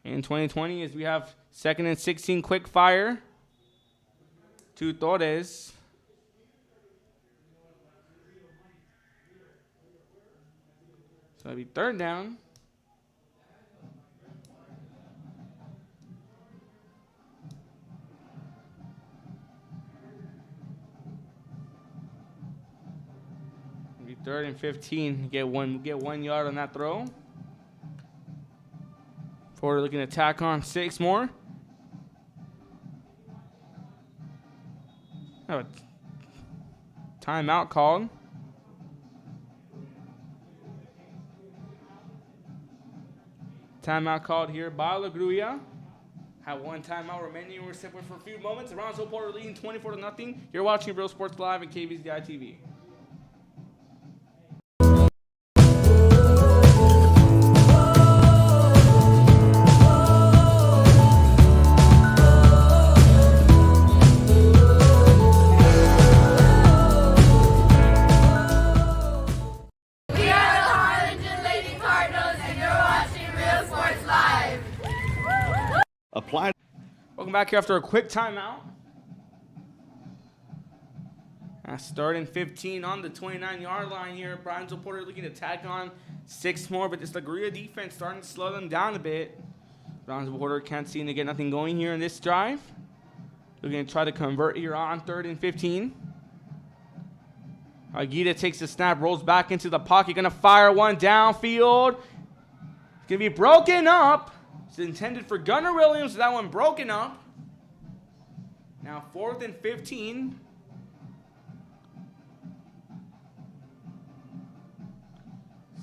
In 2020, as we have 2nd and 16 quick fire to Torres. So it'll be 3rd down. It'll be 3rd and 15. Get one yard on that throw. Ford looking to tack on 6 more. Oh, timeout called. Timeout called here by Grulla. Have one timeout remaining. We're separate for a few moments. Brownsville Porter leading 24-0. You're watching Real Sports Live at KBCI TV. Welcome back here after a quick timeout. 3rd and 15 on the 29-yard line here. Brownsville Porter looking to tack on 6 more, but it's the Grulla defense starting to slow them down a bit. Brownsville Porter can't seem to get nothing going here in this drive. Looking to try to convert here on 3rd and 15. Aguirre takes the snap, rolls back into the pocket, gonna fire one downfield. It's gonna be broken up. It's intended for Gunnar Williams. That one broken up. Now 4th and 15.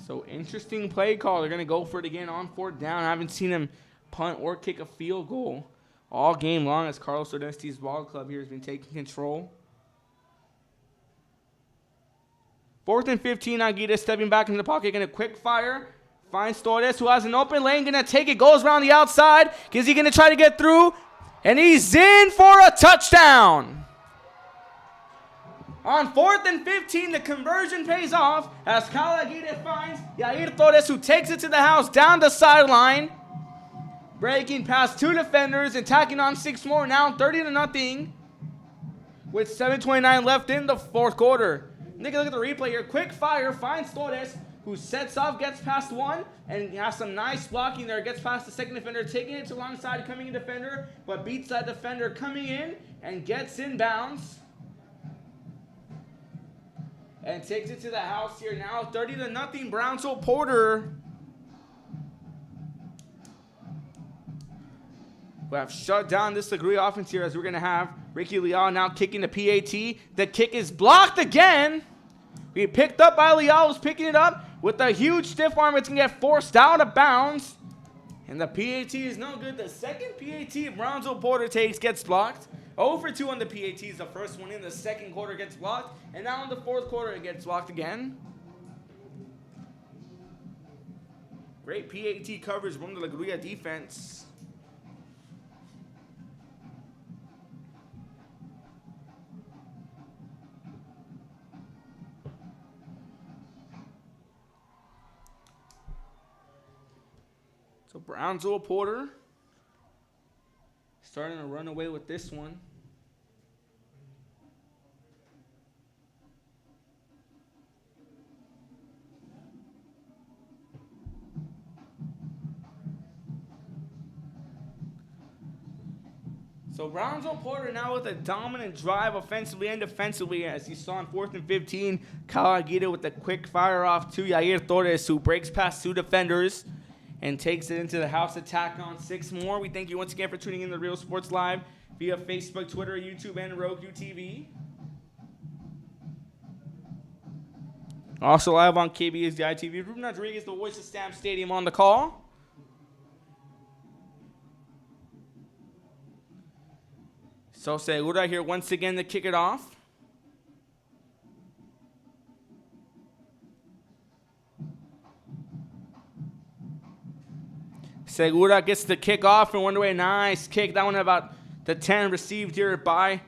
So interesting play call. They're going to go for it again on 4th down. I haven't seen him punt or kick a field goal all game long as Carlos Ordesti's ball club here has been taking control. 4th and 15. Aguirre stepping back into the pocket. Going to quick fire. Finds Torres, who has an open lane, gonna take it, goes around the outside. Is he gonna try to get through? And he's in for a touchdown. On 4th and 15, the conversion pays off as Kyle Aguirre finds Yair Torres, who takes it to the house down the sideline. Breaking past 2 defenders, attacking on 6 more, now 30-0. with 7:29 left in the fourth quarter. Take a look at the replay here. Quick fire finds Torres, who sets off, gets past one, and has some nice blocking there. Gets past the second defender, taking it to the long side, coming in defender, but beats that defender coming in and gets inbounds. And takes it to the house here now. 30-0, Brownsville Porter. We have shut down this LaGrulla offense here, as we're going to have Ricky Leal now kicking the PAT. The kick is blocked again. We picked up by Leal, who's picking it up with a huge stiff arm. It's going to get forced out of bounds. And the PAT is no good. The second PAT Brownsville Porter takes gets blocked. 0 for 2 on the PATs. The first one in the second quarter gets blocked. And now in the fourth quarter, it gets blocked again. Great PAT coverage from the LaGrulla defense. So Brownsville Porter starting to run away with this one. So Brownsville Porter now with a dominant drive offensively and defensively, as you saw in 4th and 15. Kyle Aguirre with a quick fire off to Yair Torres, who breaks past 2 defenders and takes it into the house attack on 6 more. We thank you once again for tuning in to Real Sports Live via Facebook, Twitter, YouTube, and Roku TV. Also live on KBSDI TV. Ruben Rodriguez, the voice of Stamp Stadium, on the call. So Segura here once again to kick it off. Segura gets the kick off and one way. Nice kick. That one about the 10, received here by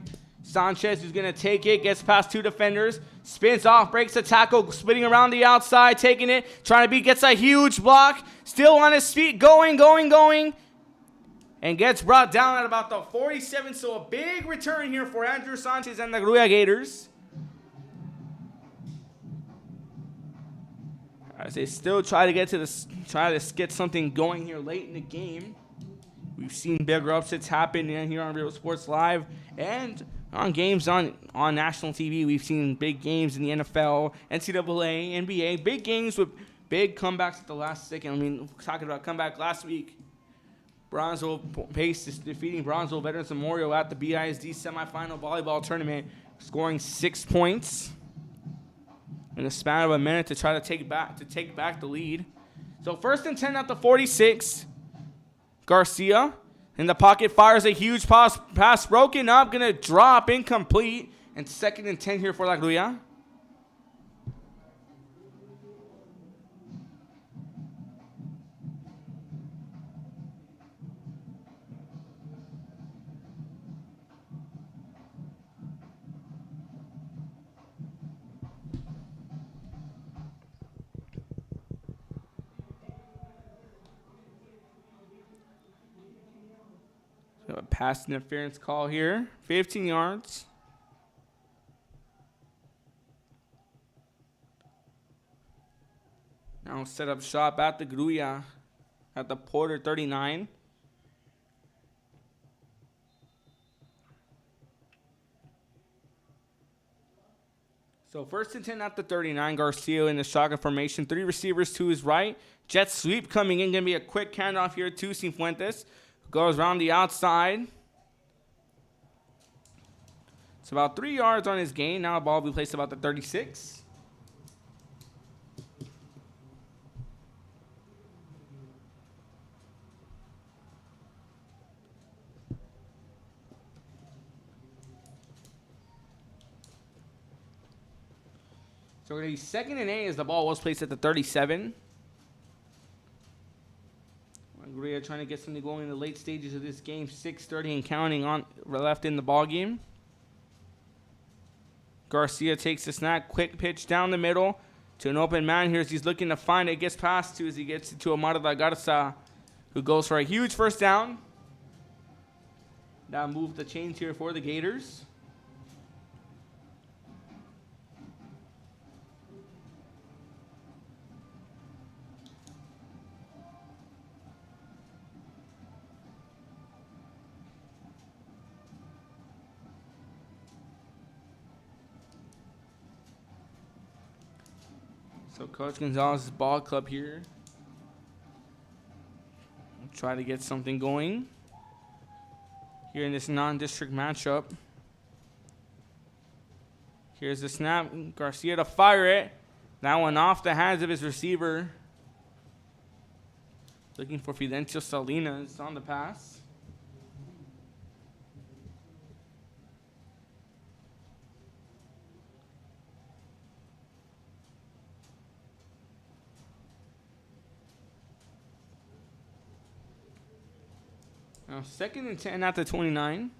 Sanchez, who's going to take it. Gets past 2 defenders. Spins off, breaks the tackle, spinning around the outside, taking it, trying to beat, gets a huge block. Still on his feet, going. And gets brought down at about the 47. So a big return here for Andrew Sanchez and the Grulla Gators, as they still try to get get something going here late in the game. We've seen bigger upsets happen here on Real Sports Live and on games on national TV. We've seen big games in the NFL, NCAA, NBA, big games with big comebacks at the last second. I mean, talking about comeback last week. Brownsville Pace is defeating Brownsville Veterans Memorial at the BISD semifinal volleyball tournament, scoring 6 points in the span of a minute to try to take back the lead. So 1st and 10 at the 46. Garcia in the pocket fires a huge pass broken up, gonna drop, incomplete, and 2nd and 10 here for La Grulla. A pass interference call here. 15 yards. Now set up shop at the Grulla at the Porter 39. So 1st and 10 at the 39. Garcia in the shotgun formation. 3 receivers to his right. Jet sweep coming in. Going to be a quick handoff here to Cifuentes. Goes around the outside. It's about 3 yards on his gain. Now the ball will be placed about the 36. So we're going to be 2nd and 8 as the ball was placed at the 37. Grulla trying to get something going in the late stages of this game. 6:30 and counting on left in the ball game. Garcia takes the snap. Quick pitch down the middle to an open man here as he's looking to find it. Gets past to as he gets to Amaro da Garza, who goes for a huge first down. Now move the chains here for the Gators. So Coach Gonzalez's ball club here. We'll try to get something going here in this non-district matchup. Here's the snap. Garcia to fire it. That one off the hands of his receiver. Looking for Fidencio Salinas on the pass. Now 2nd and 10 at the 29.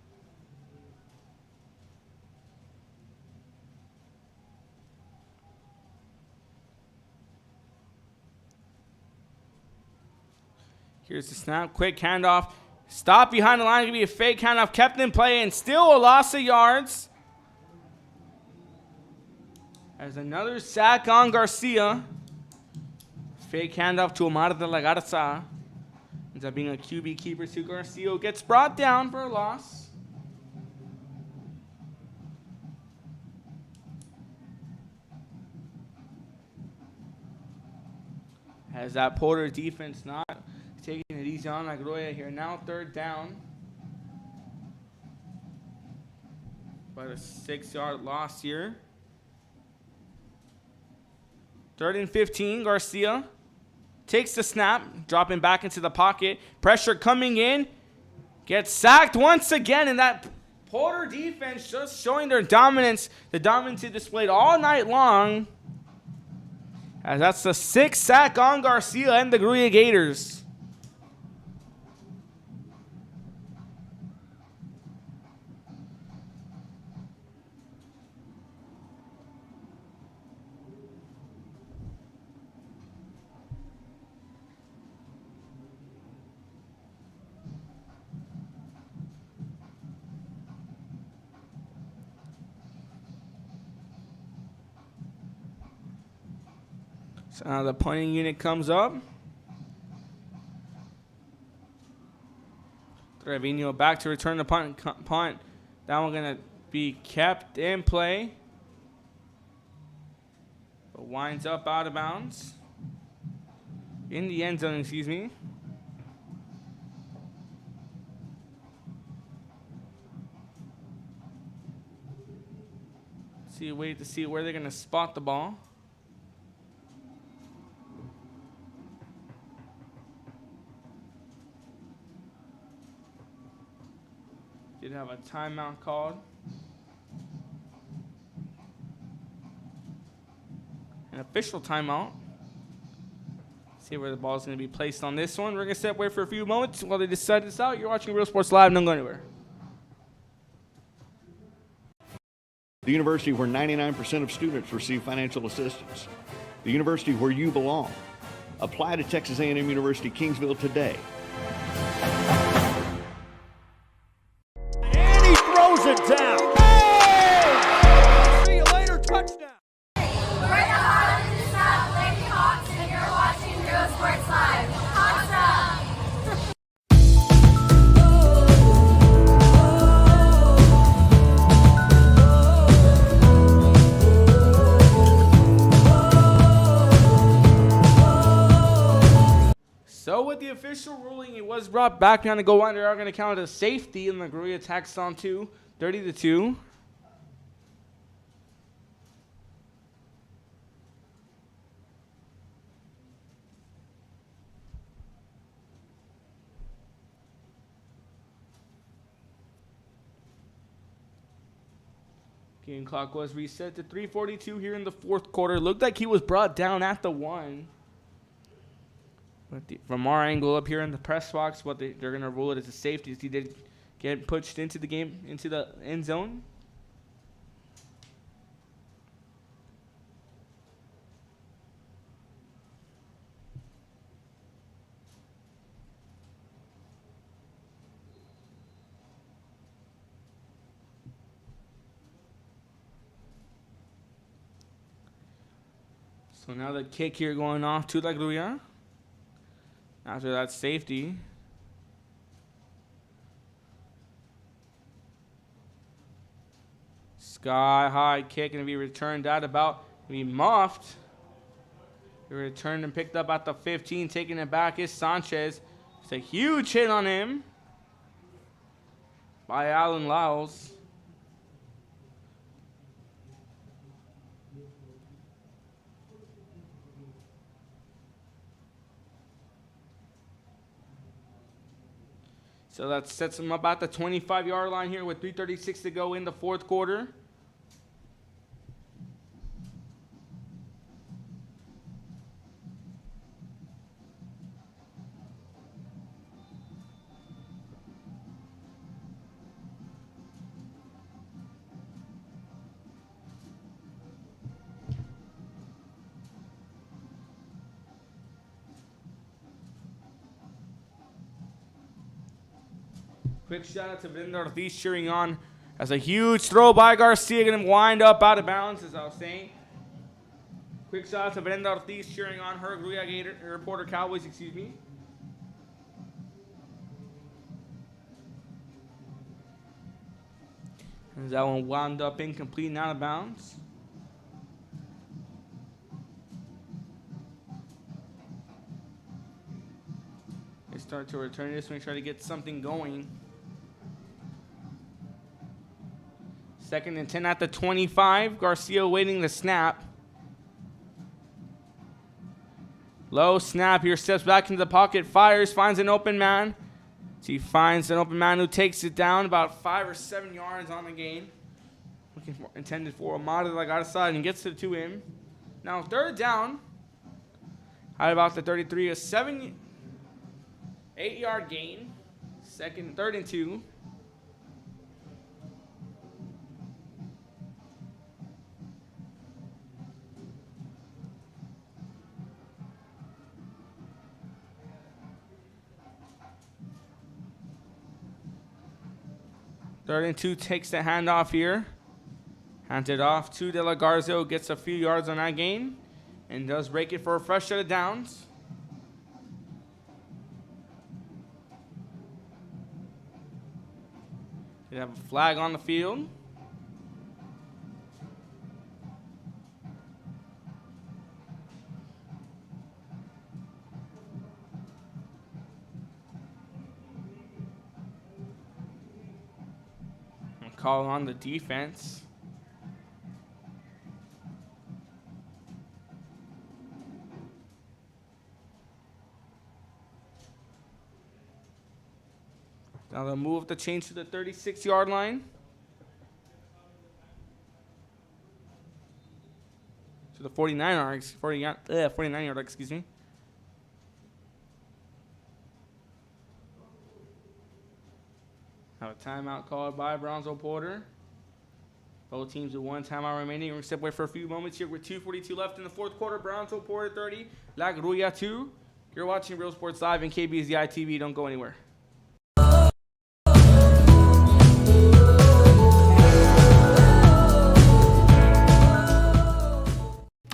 Here's the snap. Quick handoff. Stop behind the line. Going to be a fake handoff. Kept in play and still a loss of yards. There's another sack on Garcia. Fake handoff to Omar de la Garza. Ends up being a QB keeper to Garcia. Gets brought down for a loss. Has that Porter defense not taking it easy on Grulla here. Now 3rd down. About a 6-yard loss here. 3rd and 15. Garcia takes the snap, dropping back into the pocket. Pressure coming in. Gets sacked once again. And that Porter defense just showing their dominance. The dominance they displayed all night long. As that's the 6th sack on Garcia and the Grulla Gators. So now the punting unit comes up. Trevino back to return the punt. That one going to be kept in play. But winds up out of bounds. In the end zone, excuse me. Wait to see where they're going to spot the ball. Did have a timeout called. An official timeout. See where the ball is going to be placed on this one. We're going to step away for a few moments while they decide this out. You're watching Real Sports Live. Don't go anywhere. The university where 99% of students receive financial assistance. The university where you belong. Apply to Texas A&M University Kingsville today. And he throws it down. Hey! See you later, touchdown. We're the Harlingen South Lady Hawks, and you're watching Real Sports Live. Hawks up! So with the official ruling, it was brought back behind the goal line. They are going to count it as safety, and the Grulla taxed on 2, 30-2. Game clock was reset to 3:42 here in the 4th quarter. Looked like he was brought down at the 1. But from our angle up here in the press box, what they're going to rule it as a safety. He did get pushed into the game, into the end zone. So now the kick here going off to La Grulla. After that safety. Sky high kick going to be returned out about, be muffed. He returned and picked up at the 15. Taking it back is Sanchez. It's a huge hit on him by Alan Lyles. So that sets him up at the 25-yard line here with 3:36 to go in the fourth quarter. Quick shout out to Brenda Ortiz cheering on as a huge throw by Garcia. Going to wind up out of bounds, as I was saying. Quick shout out to Brenda Ortiz cheering on her Grulla Gator, her Porter Cowboys, excuse me. As that one wound up incomplete and out of bounds. They start to return this one, try to get something going. 2nd and 10 at the 25. Garcia waiting the snap. Low snap here, steps back into the pocket, fires, finds an open man. He finds an open man who takes it down about 5 or 7 yards on the gain. Looking for, intended for Amada that got aside and gets it to him. Now 3rd down. At about the 33, a 8-yard gain. 3rd and 2. Third and 2 takes the handoff here. Hands it off to De La Garza, gets a few yards on that gain and does break it for a fresh set of downs. They have a flag on the field. Call on the defense. Now they'll move the change to the 36-yard line. To the 49-yard, excuse me. Have a timeout called by Brownsville Porter. Both teams with 1 timeout remaining. We're going to step away for a few moments here with 2:42 left in the fourth quarter. Brownsville Porter 30, La Grulla 2. You're watching Real Sports Live and KBZI TV. Don't go anywhere.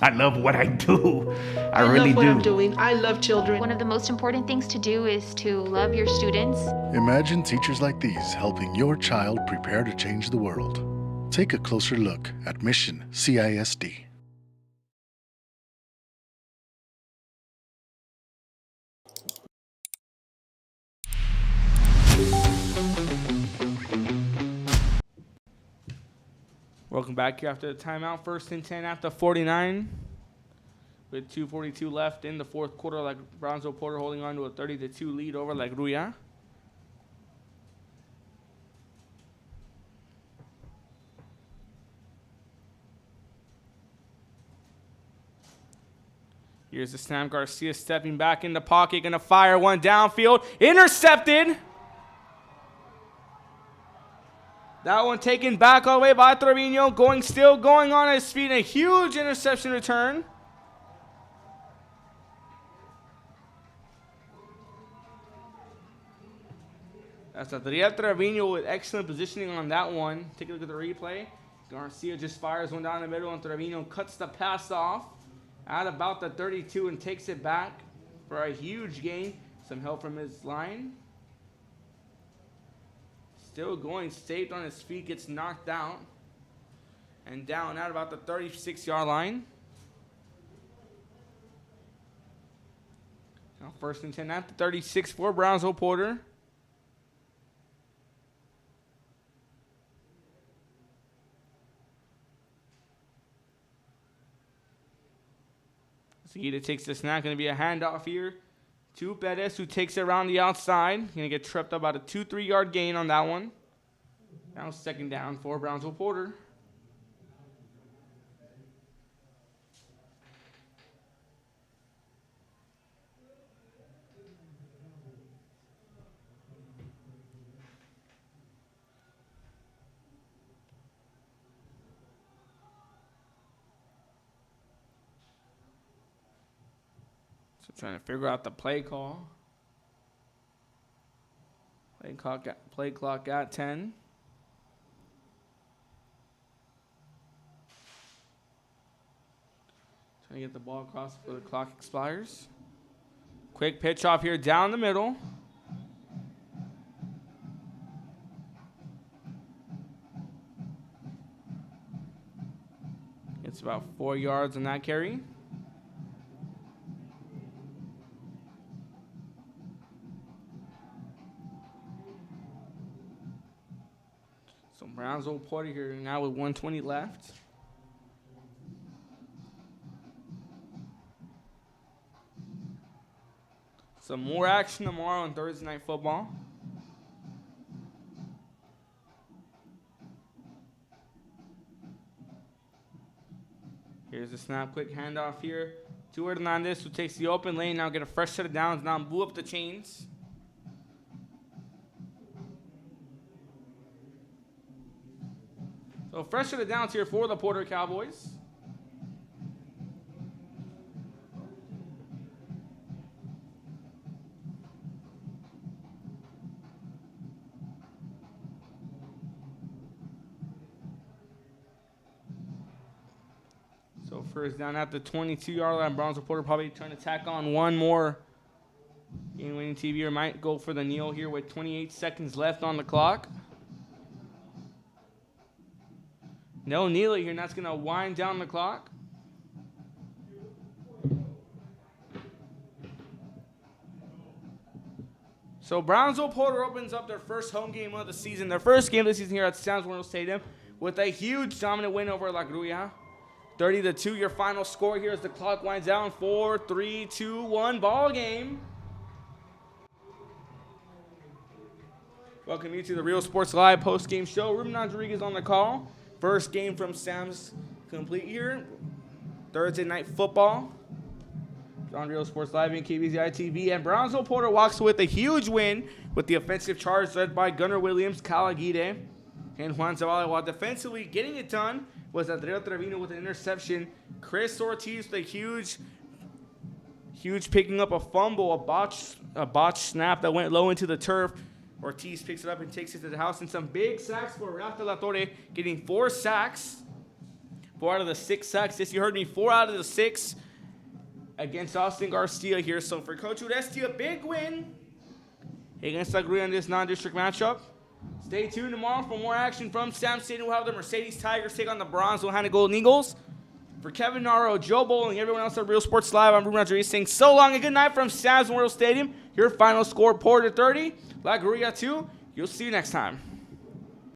I love what I do. I really love what do. I'm doing. I love children. One of the most important things to do is to love your students. Imagine teachers like these helping your child prepare to change the world. Take a closer look at Mission CISD. Welcome back here after the timeout. 1st and 10 after 49. With 2:42 left in the fourth quarter, like Brownsville Porter holding on to a 30-2 lead over La Grulla. Here's the snap. Garcia stepping back in the pocket, gonna fire one downfield. Intercepted. That one taken back all the way by Trevino, still going on his feet. A huge interception return. That's Adriel Trevino with excellent positioning on that one. Take a look at the replay. Garcia just fires one down the middle, and Trevino cuts the pass off at about the 32 and takes it back for a huge gain. Some help from his line. Still going, stayed on his feet, gets knocked out. And down at about the 36-yard line. Now 1st and 10 at the 36 for Brownsville Porter. Zeta takes the snap. Going to be a handoff here to Bettis, who takes it around the outside. Going to get tripped up about a 2-3 yard gain on that one. Now 2nd down for Brownsville Porter. So trying to figure out the play call. Play clock at 10. Trying to get the ball across before the clock expires. Quick pitch off here down the middle. It's about 4 yards on that carry. So Brownsville Porter here now with 1:20 left. Some more action tomorrow on Thursday Night Football. Here's the snap, quick handoff here to Hernandez, who takes the open lane. Now get a fresh set of downs. Now move up the chains. So fresh set of downs here for the Porter Cowboys. So first down at the 22-yard line. Brownsville Porter probably trying to tack on one more game-winning TV, or might go for the kneel here with 28 seconds left on the clock. No kneel here, and that's going to wind down the clock. So Brownsville Porter opens up their first home game of the season, their first game of the season here at Sam's Memorial Stadium, with a huge dominant win over La Grulla. 30-2, your final score here as the clock winds down. 4, 3, 2, 1, ball game. Welcome you to the Real Sports Live post-game show. Ruben Rodriguez on the call. First game from Sam's complete here. Thursday Night Football. On Real Sports Live and KBZI TV. And Brownsville Porter walks with a huge win with the offensive charge led by Gunnar Williams, Kyle Aguirre, and Juan Zavala. While defensively getting it done was Andrea Trevino with an interception. Chris Ortiz with a huge picking up a fumble, a botched snap that went low into the turf. Ortiz picks it up and takes it to the house. And some big sacks for Rafa La Torre, getting 4 sacks. 4 out of the 6 sacks. Yes, you heard me, 4 out of the 6 against Austin Garcia here. So for Coach Uresti, a big win against La Grulla in this non-district matchup. Stay tuned tomorrow for more action from Sam Stadium. We'll have the Mercedes Tigers take on the Brownsville Hannah Golden Eagles. For Kevin Naro, Joe Bowling, everyone else at Real Sports Live, I'm Ruben Rodriguez saying so long and good night from Sam's Memorial Stadium. Your final score, Porter 30, La Grulla 2. You'll see you next time.